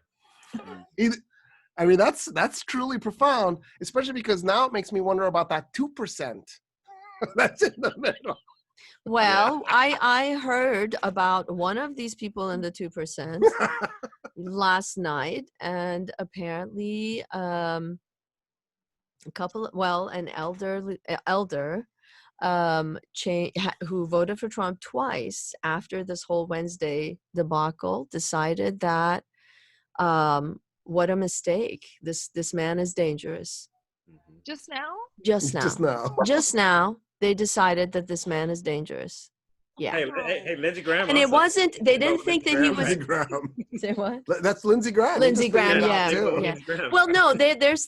[SPEAKER 5] I mean, that's truly profound, especially because now it makes me wonder about that 2% that's in the middle.
[SPEAKER 2] Well, I heard about one of these people in the 2% last night, and apparently an elder who voted for Trump twice after this whole Wednesday debacle decided that what a mistake. This man is dangerous.
[SPEAKER 4] Mhm.
[SPEAKER 1] Just now,
[SPEAKER 2] Just now they decided that this man is dangerous. Yeah.
[SPEAKER 4] Hey, Lindsey Graham.
[SPEAKER 2] And it
[SPEAKER 4] also-
[SPEAKER 2] wasn't, they didn't
[SPEAKER 4] Lindsey
[SPEAKER 2] think that he
[SPEAKER 4] Graham,
[SPEAKER 2] was,
[SPEAKER 5] Lindsey Graham.
[SPEAKER 2] say what?
[SPEAKER 5] That's Lindsey Graham.
[SPEAKER 2] Lindsey
[SPEAKER 5] He just figured
[SPEAKER 2] Graham,
[SPEAKER 5] it out,
[SPEAKER 2] yeah,
[SPEAKER 5] too.
[SPEAKER 2] yeah.
[SPEAKER 4] Lindsey Graham.
[SPEAKER 2] Well, no,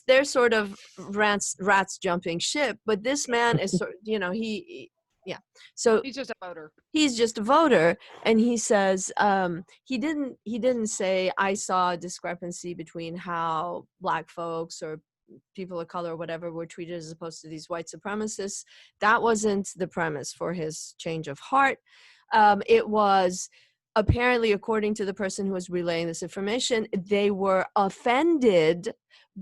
[SPEAKER 2] they're sort of rats jumping ship, but this man is sort, so
[SPEAKER 1] he's just a voter.
[SPEAKER 2] he's just a voter, and he says he didn't say I saw a discrepancy between how Black folks or people of color or whatever were treated as opposed to these white supremacists. That wasn't the premise for his change of heart. It was apparently, according to the person who was relaying this information, they were offended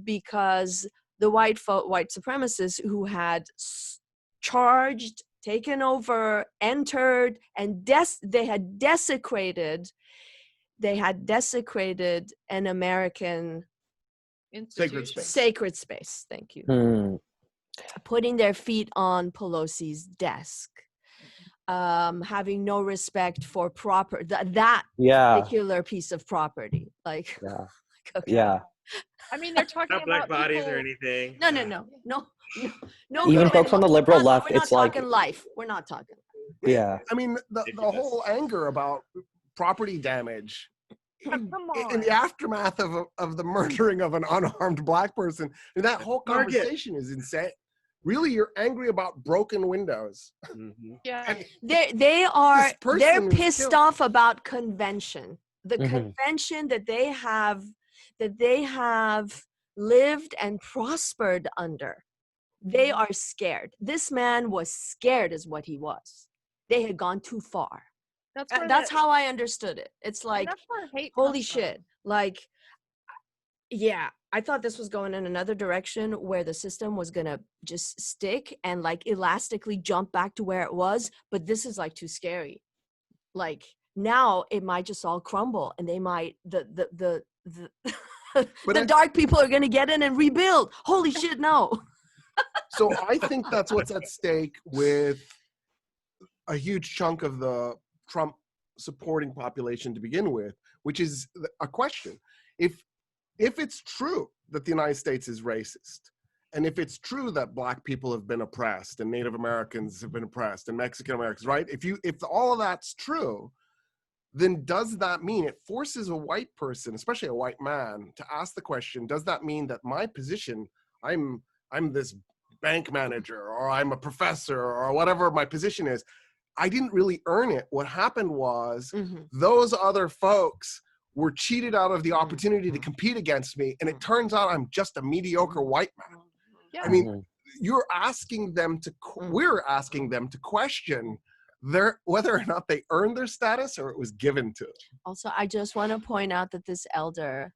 [SPEAKER 2] because the white supremacists who had charged, taken over, entered, and they had desecrated an American
[SPEAKER 1] Institution.
[SPEAKER 2] sacred space. Thank you.
[SPEAKER 3] Hmm.
[SPEAKER 2] Putting their feet on Pelosi's desk, having no respect for that
[SPEAKER 3] Yeah.
[SPEAKER 2] particular piece of property. Like,
[SPEAKER 3] Yeah.
[SPEAKER 2] okay.
[SPEAKER 3] Yeah.
[SPEAKER 1] I mean, they're talking
[SPEAKER 4] Not black
[SPEAKER 1] about
[SPEAKER 4] bodies
[SPEAKER 1] people,
[SPEAKER 4] or anything.
[SPEAKER 2] No.
[SPEAKER 3] Even
[SPEAKER 2] human
[SPEAKER 3] folks on the liberal
[SPEAKER 2] we're
[SPEAKER 3] left,
[SPEAKER 2] not
[SPEAKER 3] it's like,
[SPEAKER 2] talking life. We're not talking.
[SPEAKER 3] yeah.
[SPEAKER 5] I mean, the whole anger about property damage
[SPEAKER 1] Come on.
[SPEAKER 5] in the aftermath of the murdering of an unarmed Black person, and that whole
[SPEAKER 4] Target.
[SPEAKER 5] conversation is insane. Really, you're angry about broken windows.
[SPEAKER 4] Mhm.
[SPEAKER 1] Yeah.
[SPEAKER 5] And
[SPEAKER 2] They're
[SPEAKER 5] person was
[SPEAKER 2] pissed
[SPEAKER 5] killed.
[SPEAKER 2] off about convention. The
[SPEAKER 3] Mhm.
[SPEAKER 2] convention that they have lived and prospered under. They
[SPEAKER 1] Mm-hmm.
[SPEAKER 2] are scared. This man was scared is what he was. They had gone too far. That's how I understood it. It's like,
[SPEAKER 1] that's where hate
[SPEAKER 2] holy
[SPEAKER 1] comes from.
[SPEAKER 2] shit. Like, yeah, I thought this was going in another direction where the system was going to just stick and like elastically jump back to where it was. But this is like too scary. Like now it might just all crumble and they might, the dark people are going to get in and rebuild. Holy shit, no.
[SPEAKER 5] So I think that's what's at stake with a huge chunk of the Trump supporting population to begin with, which is a question. If it's true that the United States is racist, and if it's true that Black people have been oppressed and Native Americans have been oppressed and Mexican Americans, right? If all of that's true, then does that mean it forces a white person, especially a white man, to ask the question, does that mean that my position, I'm this bank manager, or I'm a professor, or whatever my position is, I didn't really earn it. What happened was those other folks were cheated out of the opportunity to compete against me, and it turns out I'm just a mediocre white man.
[SPEAKER 1] Yeah.
[SPEAKER 5] I mean, we're asking them to question whether or not they earned their status or it was given to them.
[SPEAKER 2] Also, I just want to point out that this elder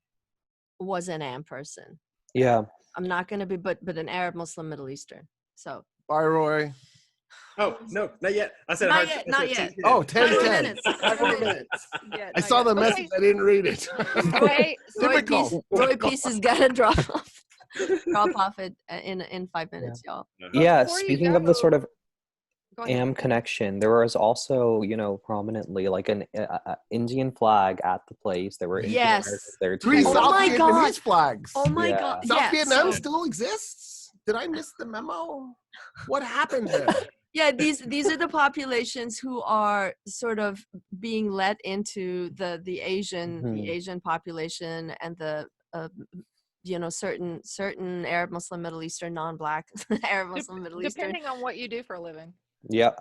[SPEAKER 2] was an Am person.
[SPEAKER 3] Yeah.
[SPEAKER 2] I'm not going to be, but an Arab, Muslim, Middle Eastern. So.
[SPEAKER 5] Bye, Roy.
[SPEAKER 4] Oh, no, not yet. I said
[SPEAKER 2] not yet.
[SPEAKER 5] Oh,
[SPEAKER 2] 10
[SPEAKER 5] 10.
[SPEAKER 2] minutes. 10 minutes.
[SPEAKER 1] Yeah,
[SPEAKER 5] I saw the message. I didn't read it.
[SPEAKER 2] Roy Peace is going to drop off in 5 minutes, y'all.
[SPEAKER 3] Yeah,
[SPEAKER 1] Before you
[SPEAKER 3] speaking of the
[SPEAKER 1] go-
[SPEAKER 3] sort of
[SPEAKER 1] Go ahead.
[SPEAKER 3] Am connection, there was also, prominently like an Indian flag at the place. There were Indian
[SPEAKER 2] Yes.
[SPEAKER 3] Americans there too.
[SPEAKER 5] 3
[SPEAKER 2] Oh
[SPEAKER 5] South
[SPEAKER 2] my
[SPEAKER 5] Vietnamese
[SPEAKER 2] God.
[SPEAKER 5] flags.
[SPEAKER 2] Oh my
[SPEAKER 3] Yeah.
[SPEAKER 2] God.
[SPEAKER 5] South
[SPEAKER 2] Yeah,
[SPEAKER 5] Vietnam
[SPEAKER 2] so-
[SPEAKER 5] still exists? Did I miss the memo? What happened there?
[SPEAKER 2] Yeah, these are the populations who are sort of being let into the Asian population and the certain Arab, Muslim, Middle Eastern, non-Black Arab, Muslim, Middle Eastern.
[SPEAKER 1] Depending on what you do for a living.
[SPEAKER 3] Yep.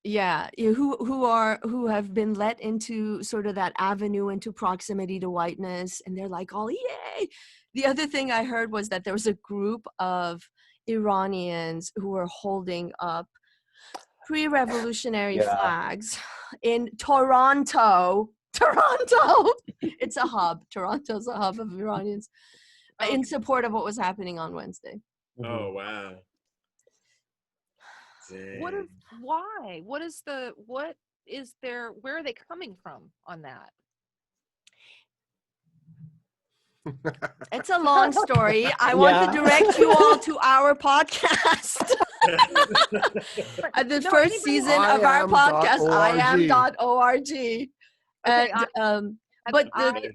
[SPEAKER 2] Yeah, who have been let into sort of that avenue into proximity to whiteness, and they're like, oh yay. The other thing I heard was that there was a group of Iranians who were holding up pre-revolutionary flags in Toronto. It's a hub. Toronto's a hub of Iranians in support of what was happening on Wednesday.
[SPEAKER 4] Oh, wow. Dang.
[SPEAKER 1] Why? Where are they coming from on that?
[SPEAKER 2] It's a long story. I want to direct you all to our podcast. The first season of our podcast, iam.org. And but the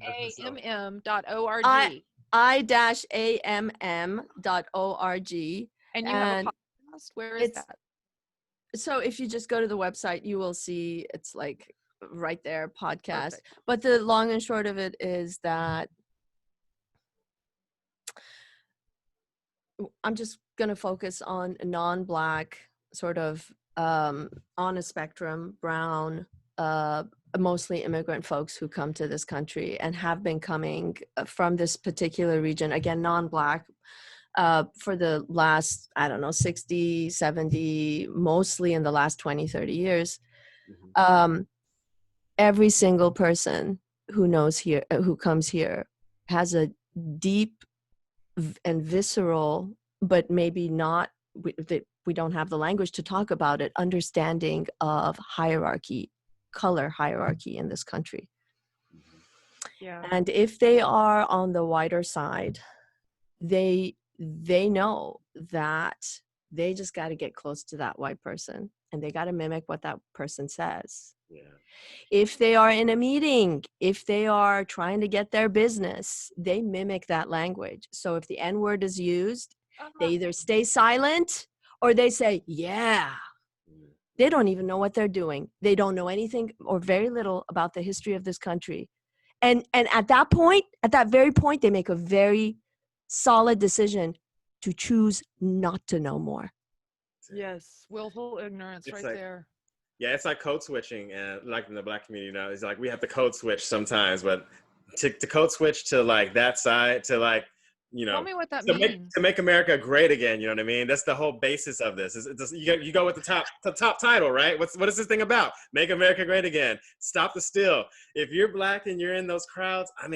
[SPEAKER 1] iamm.org.
[SPEAKER 2] i-amm.org.
[SPEAKER 1] And you have a podcast? Where is that?
[SPEAKER 2] So if you just go to the website, you will see it's like right there, podcast.
[SPEAKER 1] Perfect.
[SPEAKER 2] But the long and short of it is that I'm just going to focus on non-Black, sort of on a spectrum, brown, mostly immigrant folks who come to this country and have been coming from this particular region, again, non-Black, for the last, 60, 70, mostly in the last 20, 30 years. Every single person who comes here has a deep and visceral, but maybe not, we don't have the language to talk about it, understanding of hierarchy, color hierarchy in this country.
[SPEAKER 1] Yeah.
[SPEAKER 2] And if they are on the whiter side, they know that they just got to get close to that white person and they got to mimic what that person says.
[SPEAKER 4] Yeah.
[SPEAKER 2] If they are in a meeting, if they are trying to get their business, they mimic that language. So if the N-word is used, they either stay silent or they say, yeah. They don't even know what they're doing. They don't know anything or very little about the history of this country. And at that very point, they make a very solid decision to choose not to know more.
[SPEAKER 1] Yes, willful ignorance
[SPEAKER 4] It's
[SPEAKER 1] right
[SPEAKER 4] like-
[SPEAKER 1] there.
[SPEAKER 4] Yeah, it's like code switching, and like in the Black community, it's like we have to code switch sometimes, but to code switch to like that side, to like,
[SPEAKER 1] Tell me what that
[SPEAKER 4] to
[SPEAKER 1] means.
[SPEAKER 4] make America great again. You know what I mean? That's the whole basis of this. You go with the top title, right? What is this thing about? Make America great again. Stop the steal. If you're Black and you're in those crowds, I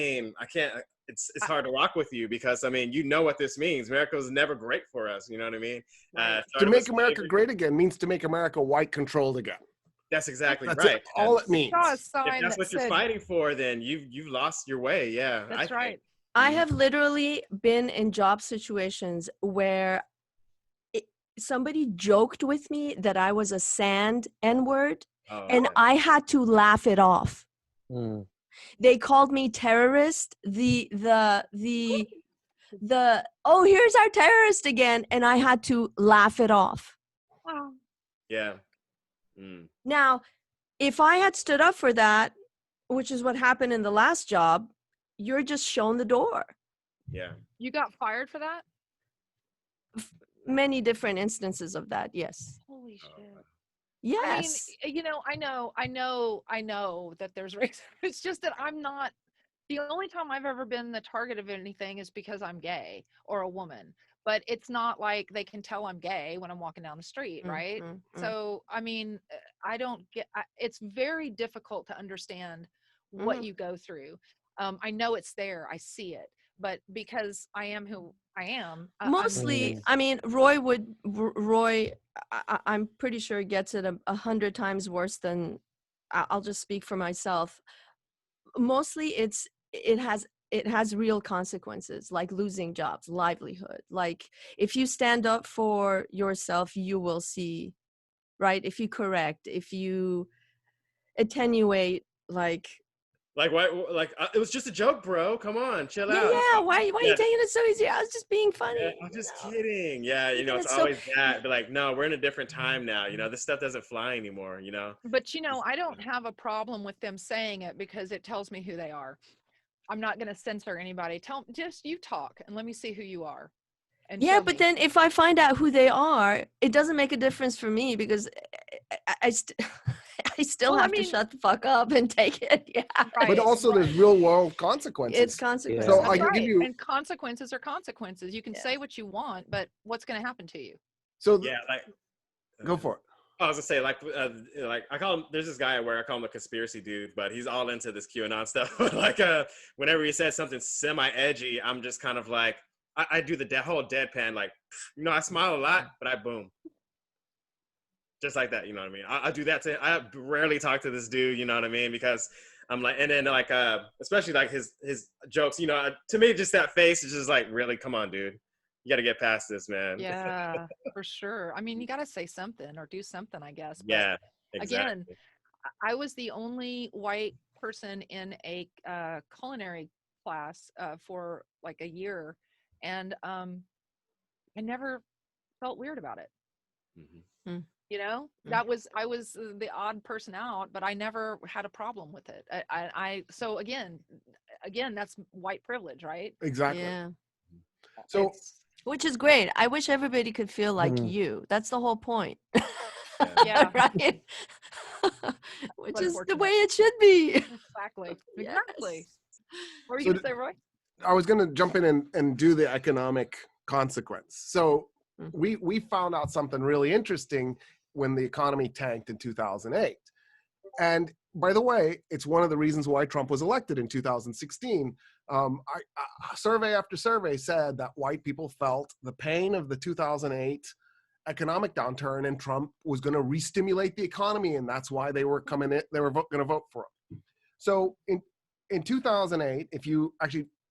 [SPEAKER 4] can't. It's hard to rock with you because you know what this means. America was never great for us. You know what I mean?
[SPEAKER 1] Right.
[SPEAKER 5] To make America great again means to make America white controlled again.
[SPEAKER 4] That's exactly
[SPEAKER 5] That's
[SPEAKER 4] right.
[SPEAKER 5] all it means.
[SPEAKER 1] Saw a
[SPEAKER 4] If
[SPEAKER 1] sign
[SPEAKER 4] that's
[SPEAKER 1] that
[SPEAKER 4] what you're
[SPEAKER 1] said-
[SPEAKER 4] fighting for, then you've lost your way. Yeah,
[SPEAKER 1] That's right.
[SPEAKER 2] I have literally been in job situations where somebody joked with me that I was a sand N-word, and I had to laugh it off. They called me terrorist. Oh, here's our terrorist again, and I had to laugh it off.
[SPEAKER 1] Wow.
[SPEAKER 4] Yeah.
[SPEAKER 2] Now, if I had stood up for that, which is what happened in the last job, you're just shown the door.
[SPEAKER 4] Yeah.
[SPEAKER 1] You got fired for that?
[SPEAKER 2] Many different instances of that, yes.
[SPEAKER 1] Holy shit.
[SPEAKER 2] Yes.
[SPEAKER 1] I mean, I know that there's racism. It's just that I'm not. The only time I've ever been the target of anything is because I'm gay or a woman. But it's not like they can tell I'm gay when I'm walking down the street, right? So, I mean, I don't get. It's very difficult to understand what you go through. I know it's there. I see it. But because I am who I am.
[SPEAKER 2] Mostly, I mean, Roy, I'm pretty sure gets it 100 times worse than, I'll just speak for myself. Mostly it has real consequences, like losing jobs, livelihood. Like if you stand up for yourself, you will see, right? If you correct, if you attenuate, like
[SPEAKER 4] why? Like it was just a joke, bro. Come on, chill out.
[SPEAKER 2] Yeah. Why are you taking it so easy? I was just being funny.
[SPEAKER 4] Yeah, I'm just kidding. Yeah, it's always that. But like, no, we're in a different time now. This stuff doesn't fly anymore.
[SPEAKER 1] But I don't have a problem with them saying it because it tells me who they are. I'm not going to censor anybody. Just you talk and let me see who you are. And
[SPEAKER 2] yeah, but then if I find out who they are, it doesn't make a difference for me because I still have to shut the fuck up and take it. Yeah.
[SPEAKER 1] Right.
[SPEAKER 5] But also there's real world consequences.
[SPEAKER 2] It's consequences.
[SPEAKER 5] So
[SPEAKER 1] That's
[SPEAKER 5] I can
[SPEAKER 1] right.
[SPEAKER 5] give you,
[SPEAKER 1] and consequences are consequences. You can say what you want, but what's going to happen to you?
[SPEAKER 5] So
[SPEAKER 4] yeah, like
[SPEAKER 5] go for it.
[SPEAKER 4] I was gonna say like I call him. There's this guy at work. I call him a conspiracy dude, but he's all into this QAnon stuff. Like whenever he says something semi-edgy, I'm just kind of like I do the whole deadpan. Like I smile a lot, but I boom. Just like that, you know what I mean? I do that to. I rarely talk to this dude, you know what I mean? Because I'm like, and then like especially like his jokes, to me just that face is just like, really, come on, dude. You got to get past this, man.
[SPEAKER 1] Yeah, for sure. I mean, you got to say something or do something, I guess. But
[SPEAKER 4] yeah, exactly.
[SPEAKER 1] Again, I was the only white person in a culinary class for like a year, and I never felt weird about it.
[SPEAKER 4] Mm-hmm.
[SPEAKER 1] I was the odd person out, but I never had a problem with it. So again, that's white privilege, right?
[SPEAKER 5] Exactly.
[SPEAKER 2] Yeah.
[SPEAKER 5] So,
[SPEAKER 2] which is great. I wish everybody could feel like you. That's the whole point.
[SPEAKER 1] Yeah.
[SPEAKER 2] Right? Which is the way it should be.
[SPEAKER 1] Exactly.
[SPEAKER 2] Yes.
[SPEAKER 1] Exactly. What were you going to say, Roy?
[SPEAKER 5] I was going to jump in and do the economic consequence. So we found out something really interesting when the economy tanked in 2008. And by the way, it's one of the reasons why Trump was elected in 2016. Survey after survey said that white people felt the pain of the 2008 economic downturn, and Trump was going to re-stimulate the economy, and that's why they were coming in. They were going to vote for him. So in 2008, if you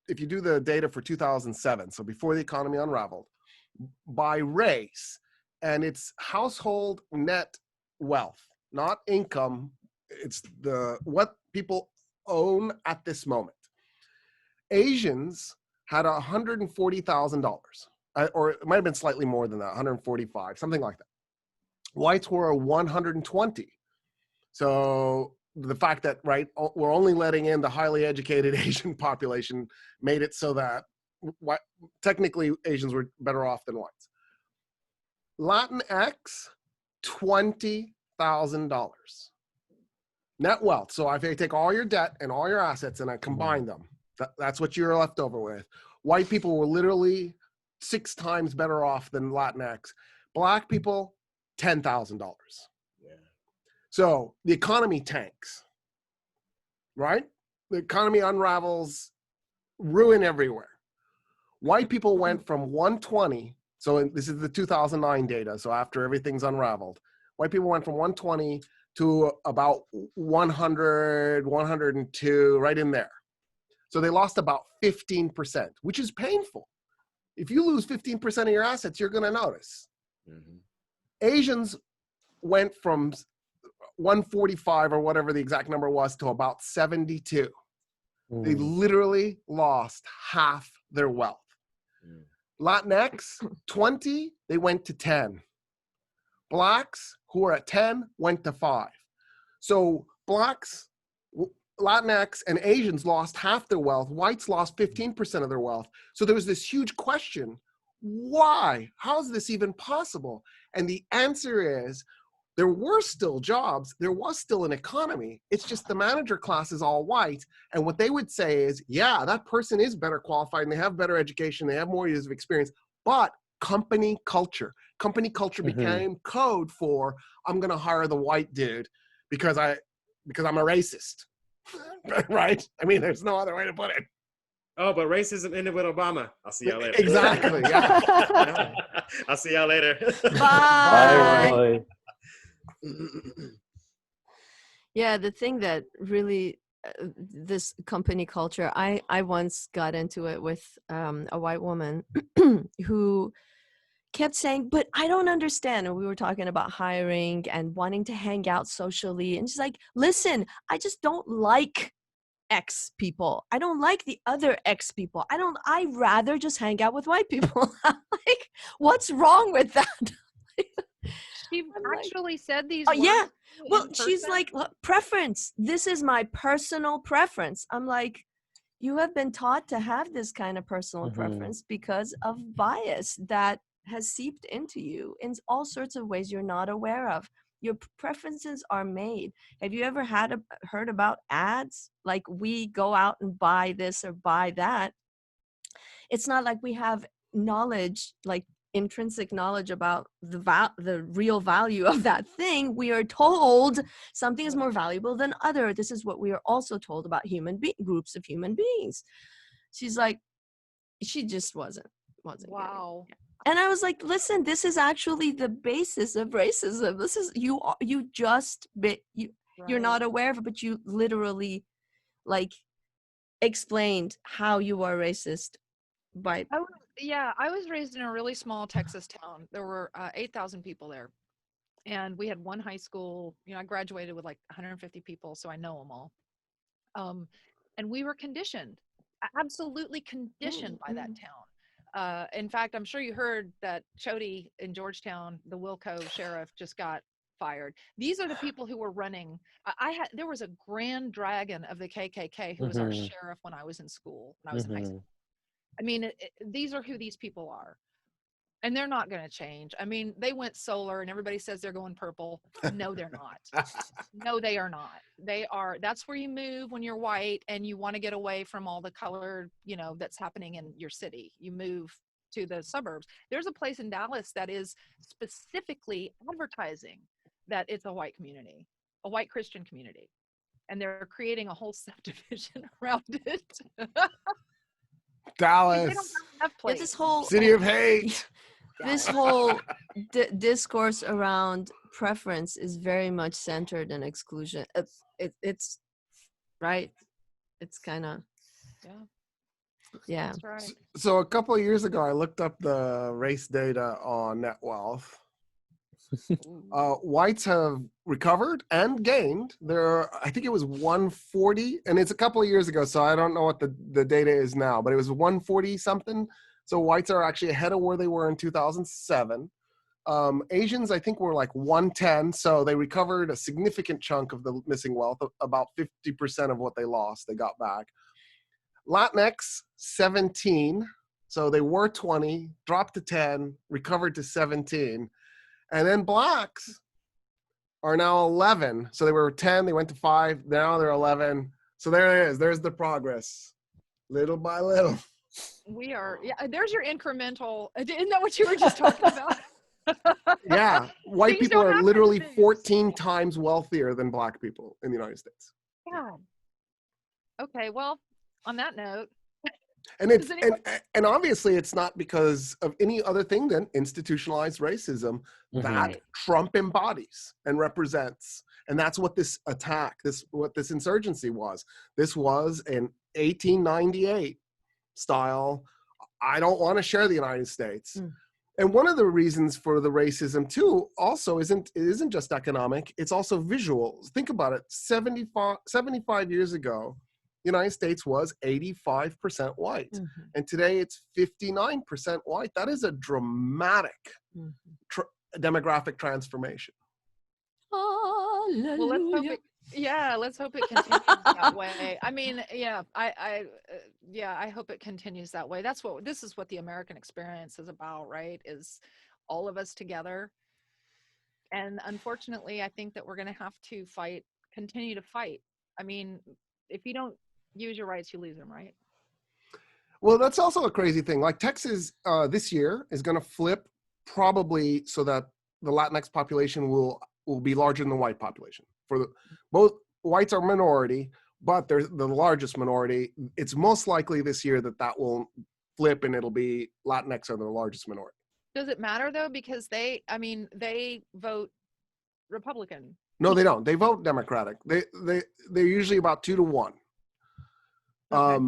[SPEAKER 5] do the data for 2007, so before the economy unraveled, by race, and it's household net wealth, not income. It's what people own at this moment. Asians had $140,000, or it might have been slightly more than that, 145, something like that. Whites were 120. So the fact that, we're only letting in the highly educated Asian population made it so that technically Asians were better off than whites. Latinx, $20,000 net wealth. So if I take all your debt and all your assets and I combine them, that's what you're left over with. White people were literally 6 times better off than Latinx. Black people, $10,000.
[SPEAKER 4] Yeah.
[SPEAKER 5] So the economy tanks, right? The economy unravels, ruin everywhere. White people went from 120. So this is the 2009 data. So after everything's unraveled, white people went from 120 to about 100, 102, right in there. So they lost about 15%, which is painful. If you lose 15% of your assets, you're going to notice. Asians went from 145 or whatever the exact number was to about 72. They literally lost half their wealth. Latinx, 20, they went to 10. Blacks who are at 10 went to 5. So blacks, Latinx, and Asians lost half their wealth. Whites lost 15% of their wealth. So there was this huge question, why? How is this even possible? And the answer is, there were still jobs. There was still an economy. It's just the manager class is all white. And what they would say is, yeah, that person is better qualified and they have better education. They have more years of experience, but company culture became code for, I'm going to hire the white dude because I'm a racist, right? I mean, there's no other way to put it.
[SPEAKER 4] Oh, but racism ended with Obama. I'll see y'all later.
[SPEAKER 5] Exactly. Yeah.
[SPEAKER 4] I'll see y'all later.
[SPEAKER 2] Bye.
[SPEAKER 3] Bye.
[SPEAKER 2] Yeah, the thing that really this company culture, I once got into it with a white woman who kept saying, but I don't understand. And we were talking about hiring and wanting to hang out socially. And she's like, listen, I just don't like X people. I don't like the other X people. I rather just hang out with white people. Like, what's wrong with that?
[SPEAKER 1] She
[SPEAKER 2] I'm
[SPEAKER 1] actually said these
[SPEAKER 2] Oh,
[SPEAKER 1] words.
[SPEAKER 2] yeah.
[SPEAKER 1] to you
[SPEAKER 2] Well,
[SPEAKER 1] in
[SPEAKER 2] she's
[SPEAKER 1] person?
[SPEAKER 2] like, "Look, preference. This is my personal preference." I'm like, you have been taught to have this kind of personal preference because of bias that has seeped into you in all sorts of ways you're not aware of. Your preferences are made. Have you ever heard about ads? Like, we go out and buy this or buy that. It's not like we have knowledge, like intrinsic knowledge about the real value of that thing. We are told something is more valuable than other. This is what we are also told about groups of human beings. She's like, she just wasn't getting it.
[SPEAKER 1] Wow.
[SPEAKER 2] And I was like, listen, this is actually the basis of racism. This is you're
[SPEAKER 1] Right.
[SPEAKER 2] not aware of it, but you literally like explained how you are racist by
[SPEAKER 1] I was raised in a really small Texas town. There were 8,000 people there. And we had one high school. You know, I graduated with like 150 people, so I know them all. And we were conditioned, absolutely conditioned by that town. In fact, I'm sure you heard that Chody in Georgetown, the Wilco sheriff, just got fired. These are the people who were running. There was a grand dragon of the KKK who was our sheriff when I was in school, when I was in high school. I mean, these are who these people are. And they're not going to change. I mean, they went solar and everybody says they're going purple. No, they're not. No, they are not. That's where you move when you're white and you want to get away from all the color, that's happening in your city. You move to the suburbs. There's a place in Dallas that is specifically advertising that it's a white community, a white Christian community. And they're creating a whole subdivision around it.
[SPEAKER 5] Dallas.
[SPEAKER 1] They don't have enough place.
[SPEAKER 2] this whole
[SPEAKER 5] City of hate.
[SPEAKER 2] This whole discourse around preference is very much centered in exclusion. It's right. It's kind of yeah.
[SPEAKER 1] That's right.
[SPEAKER 5] So a couple of years ago, I looked up the race data on net wealth. Whites have recovered and gained. I think it was 140, and it's a couple of years ago, so I don't know what the data is now, but it was 140 something. So whites are actually ahead of where they were in 2007. Asians, I think, were like 110, so they recovered a significant chunk of the missing wealth, about 50% of what they lost, they got back. Latinx, 17, so they were 20, dropped to 10, recovered to 17. And then blacks are now 11. So they were 10, they went to 5, now they're 11. So there it is. There's the progress, little by little.
[SPEAKER 1] There's your incremental. Isn't that what you were just talking about?
[SPEAKER 5] Yeah, white
[SPEAKER 1] Things
[SPEAKER 5] people
[SPEAKER 1] don't
[SPEAKER 5] are
[SPEAKER 1] happen
[SPEAKER 5] literally
[SPEAKER 1] to things.
[SPEAKER 5] 14 times wealthier than black people in the United States.
[SPEAKER 1] God. Okay, well, on that note.
[SPEAKER 5] And it's and obviously it's not because of any other thing than institutionalized racism that Trump embodies and represents. And that's what this attack, what this insurgency was. This was an 1898 style. I don't want to share the United States.
[SPEAKER 2] Mm.
[SPEAKER 5] And one of the reasons for the racism too also isn't just economic, it's also visual. Think about it. 75 years ago, the United States was 85% white.
[SPEAKER 2] Mm-hmm.
[SPEAKER 5] And today it's 59% white. That is a dramatic demographic transformation.
[SPEAKER 1] Well, let's hope it continues that way. I mean, yeah, I hope it continues that way. This is what the American experience is about, right? Is all of us together. And unfortunately, I think that we're going to have to continue to fight. I mean, if you don't use your rights, you lose them, right?
[SPEAKER 5] Well, that's also a crazy thing. Like Texas this year is going to flip probably so that the Latinx population will be larger than the white population. Both whites are minority, but they're the largest minority. It's most likely this year that will flip and it'll be Latinx are the largest minority.
[SPEAKER 1] Does it matter though? Because they vote Republican.
[SPEAKER 5] No, they don't. They vote Democratic. They're usually about 2 to 1.
[SPEAKER 1] Okay.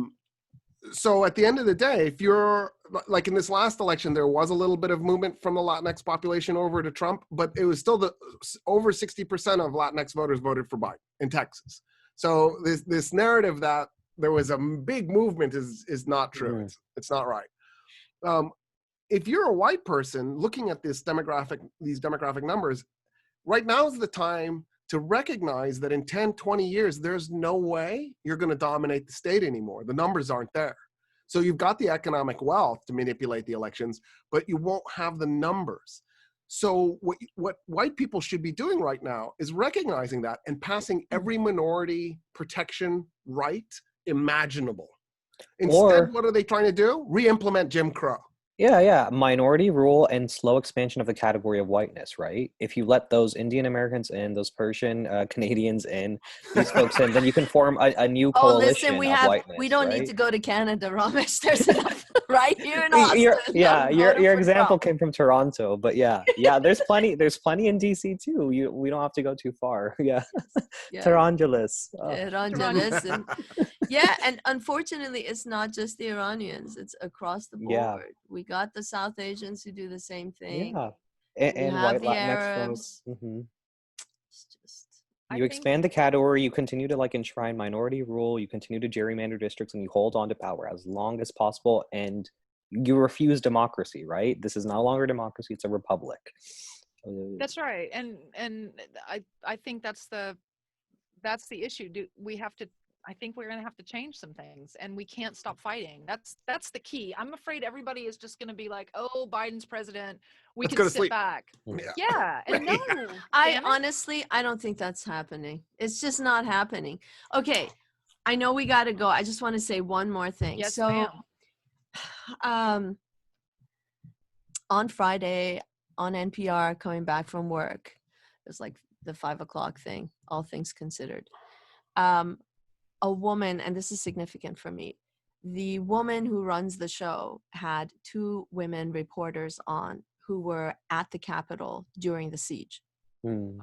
[SPEAKER 5] So at the end of the day, if you're like in this last election, there was a little bit of movement from the Latinx population over to Trump, but it was still over 60% of Latinx voters voted for Biden in Texas. So this narrative that there was a big movement is not true.
[SPEAKER 3] Mm.
[SPEAKER 5] It's not right. If you're a white person looking at these demographic numbers, right now is the time to recognize that in 10, 20 years, there's no way you're going to dominate the state anymore. The numbers aren't there. So you've got the economic wealth to manipulate the elections, but you won't have the numbers. So what white people should be doing right now is recognizing that and passing every minority protection right imaginable. Instead, what are they trying to do? Re-implement Jim Crow.
[SPEAKER 3] Yeah. Minority rule and slow expansion of the category of whiteness, right? If you let those Indian Americans in, those Persian Canadians in, these folks in, then you can form a new coalition of whiteness.
[SPEAKER 2] We don't need to go to Canada, Ramesh. There's enough right here in Austin.
[SPEAKER 3] Your example came from Toronto, but yeah, there's plenty in DC too. We don't have to go too far. Yeah. Torongelus.
[SPEAKER 2] And, yeah, and unfortunately, it's not just the Iranians. It's across the board.
[SPEAKER 3] Yeah.
[SPEAKER 2] We got the South Asians who do the same thing.
[SPEAKER 3] Yeah. And
[SPEAKER 2] have
[SPEAKER 3] white
[SPEAKER 2] the
[SPEAKER 3] Latinx
[SPEAKER 2] Arabs.
[SPEAKER 3] folks. Mm-hmm.
[SPEAKER 2] It's just
[SPEAKER 3] You expand the category, you continue to enshrine minority rule, you continue to gerrymander districts, and you hold on to power as long as possible, and you refuse democracy, right? This is no longer democracy, it's a republic.
[SPEAKER 1] That's right. And I think that's the issue. I think we're going to have to change some things, and we can't stop fighting. That's the key. I'm afraid everybody is just going to be like, oh, Biden's president. We can sit back. Yeah. And no,
[SPEAKER 2] I don't think that's happening. It's just not happening. Okay. I know we got to go. I just want to say one more thing.
[SPEAKER 1] Yes,
[SPEAKER 2] so,
[SPEAKER 1] ma'am.
[SPEAKER 2] On Friday on NPR, coming back from work, it was like the 5:00 thing, all things considered. A woman, and this is significant for me, the woman who runs the show had 2 women reporters on who were at the Capitol during the siege. And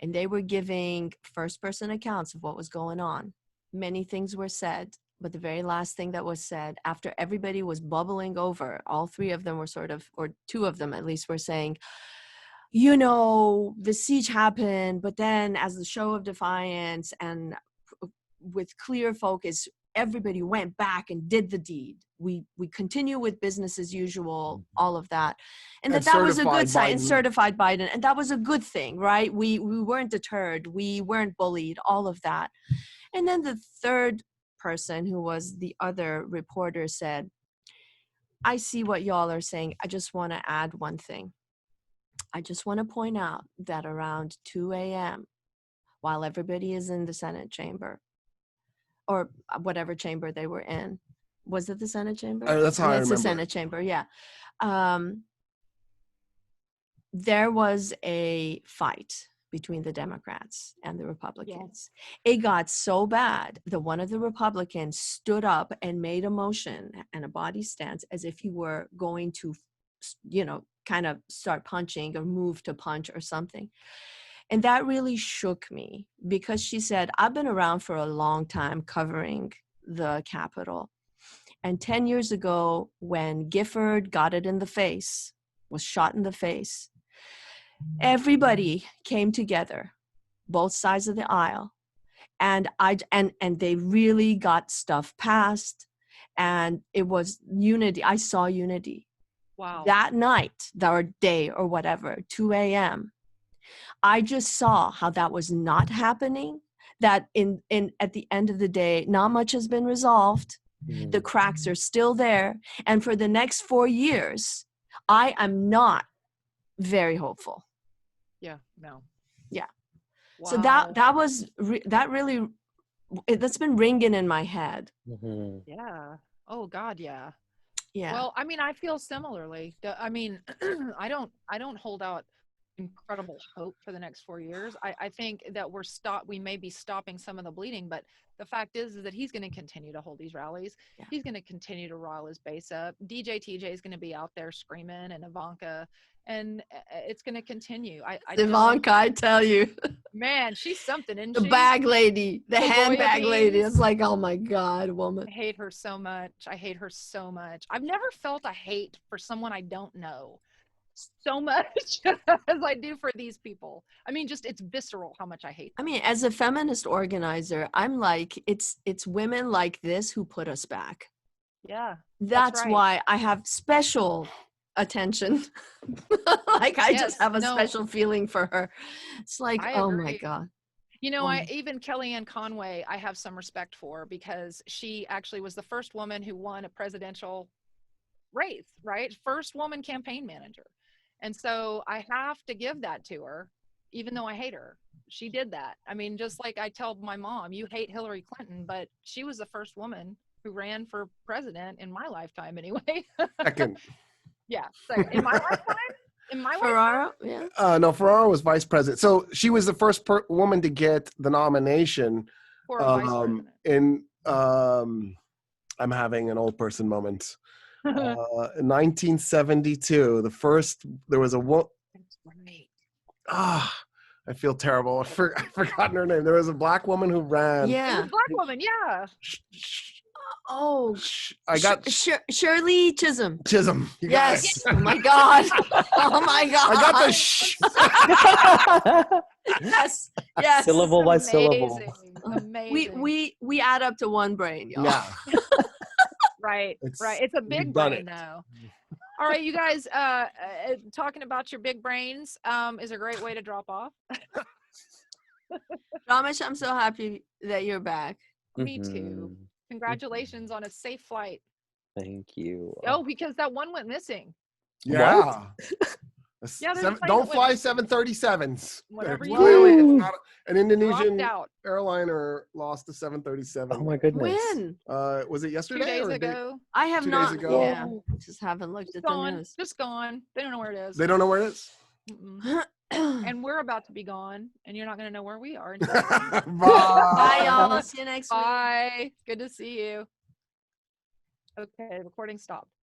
[SPEAKER 2] they were giving first-person accounts of what was going on. Many things were said, but the very last thing that was said, after everybody was bubbling over, all 3 of them were or 2 of them at least were saying, the siege happened, but then as the show of defiance and with clear focus, everybody went back and did the deed. We continue with business as usual, all of that. And that was a good sign, and certified Biden. And that was a good thing, right? We weren't deterred. We weren't bullied, all of that. And then the third person, who was the other reporter, said, I see what y'all are saying. I just want to add one thing. I just want to point out that around 2 a.m., while everybody is in the Senate chamber, or whatever chamber they were in. Was it the Senate chamber?
[SPEAKER 5] That's how I remember.
[SPEAKER 2] It's the Senate chamber, yeah. There was a fight between the Democrats and the Republicans. Yeah. It got so bad that one of the Republicans stood up and made a motion and a body stance as if he were going to, kind of start punching or move to punch or something. And that really shook me, because she said, I've been around for a long time covering the Capitol. And 10 years ago, when Gifford got it in the face, was shot in the face, everybody came together, both sides of the aisle, and they really got stuff passed, and it was unity. I saw unity.
[SPEAKER 1] Wow.
[SPEAKER 2] That night, or day, or whatever, 2 a.m., I just saw how that was not happening, that in at the end of the day, not much has been resolved. The cracks are still there. And for the next 4 years, I am not very hopeful.
[SPEAKER 1] Yeah. No.
[SPEAKER 2] Yeah.
[SPEAKER 1] Wow.
[SPEAKER 2] So that really, that's been ringing in my head.
[SPEAKER 1] Yeah. Oh God. Yeah.
[SPEAKER 2] Yeah.
[SPEAKER 1] Well, I mean, I feel similarly. I mean, I don't hold out incredible hope for the next 4 years. I think that we may be stopping some of the bleeding, but the fact is that he's going to continue to hold these rallies.
[SPEAKER 2] Yeah.
[SPEAKER 1] He's going to continue to rile his base up. DJ TJ is going to be out there screaming, and Ivanka, and it's going to continue. I
[SPEAKER 2] Ivanka, I tell you,
[SPEAKER 1] man, she's something, isn't
[SPEAKER 2] the
[SPEAKER 1] she?
[SPEAKER 2] bag lady, the handbag lady.
[SPEAKER 1] beans.
[SPEAKER 2] It's like, oh my God, woman.
[SPEAKER 1] I hate her so much. I hate her so much. I've never felt a hate for someone I don't know so much as I do for these people. I mean, just it's visceral how much I hate them.
[SPEAKER 2] I mean, as a feminist organizer, I'm like, it's women like this who put us back.
[SPEAKER 1] Yeah.
[SPEAKER 2] That's
[SPEAKER 1] right.
[SPEAKER 2] why I have special attention. Like I
[SPEAKER 1] Yes,
[SPEAKER 2] just have a
[SPEAKER 1] no.
[SPEAKER 2] special feeling for her. It's like,
[SPEAKER 1] I
[SPEAKER 2] oh my
[SPEAKER 1] agree.
[SPEAKER 2] God.
[SPEAKER 1] You know, even Kellyanne Conway, I have some respect for, because she actually was the first woman who won a presidential race, right? First woman campaign manager. And so I have to give that to her, even though I hate her. She did that. I mean, just like I tell my mom, you hate Hillary Clinton, but she was the first woman who ran for president in my lifetime anyway.
[SPEAKER 5] Second.
[SPEAKER 1] Yeah. So in my lifetime? In my
[SPEAKER 2] Ferrara, yeah.
[SPEAKER 5] No, Ferrara was vice president. So she was the first woman to get the nomination.
[SPEAKER 1] For a vice president.
[SPEAKER 5] I'm having an old person moment. In 1972, there was a woman. I feel terrible. I've forgotten her name. There was a black woman who ran.
[SPEAKER 2] Yeah.
[SPEAKER 1] It was a black woman, yeah.
[SPEAKER 2] Oh,
[SPEAKER 5] I got
[SPEAKER 2] Shirley Chisholm.
[SPEAKER 5] Chisholm.
[SPEAKER 2] Yes. Oh my God. Oh my God.
[SPEAKER 5] I got the
[SPEAKER 2] Yes. Yes.
[SPEAKER 3] Syllable by syllable.
[SPEAKER 1] Amazing.
[SPEAKER 2] We add up to one brain, y'all.
[SPEAKER 5] Yeah.
[SPEAKER 1] Right. It's a big brain though. All right, you guys, talking about your big brains is a great way to drop off.
[SPEAKER 2] Ramesh, I'm so happy that you're back.
[SPEAKER 1] Me too. Congratulations on a safe flight.
[SPEAKER 3] Thank you.
[SPEAKER 1] Oh, because that one went missing.
[SPEAKER 5] Yeah.
[SPEAKER 1] Yeah,
[SPEAKER 5] Don't fly 737s.
[SPEAKER 1] Whatever you
[SPEAKER 5] Clearly,
[SPEAKER 1] do.
[SPEAKER 5] it's not an Indonesian
[SPEAKER 1] Out.
[SPEAKER 5] airliner lost a 737.
[SPEAKER 3] Oh my goodness.
[SPEAKER 2] When?
[SPEAKER 5] Was it yesterday?
[SPEAKER 1] 2 days
[SPEAKER 5] or
[SPEAKER 1] ago.
[SPEAKER 2] I have
[SPEAKER 5] 2
[SPEAKER 2] not.
[SPEAKER 5] days ago?
[SPEAKER 2] Yeah, just haven't looked at the news.
[SPEAKER 1] Just gone. They don't know where it is.
[SPEAKER 5] They don't know where it is?
[SPEAKER 1] Mm-mm. And we're about to be gone, and you're not going to know where we are.
[SPEAKER 5] Bye.
[SPEAKER 2] Bye, y'all. See you next week.
[SPEAKER 1] Bye. Good to see you. Okay, recording stopped.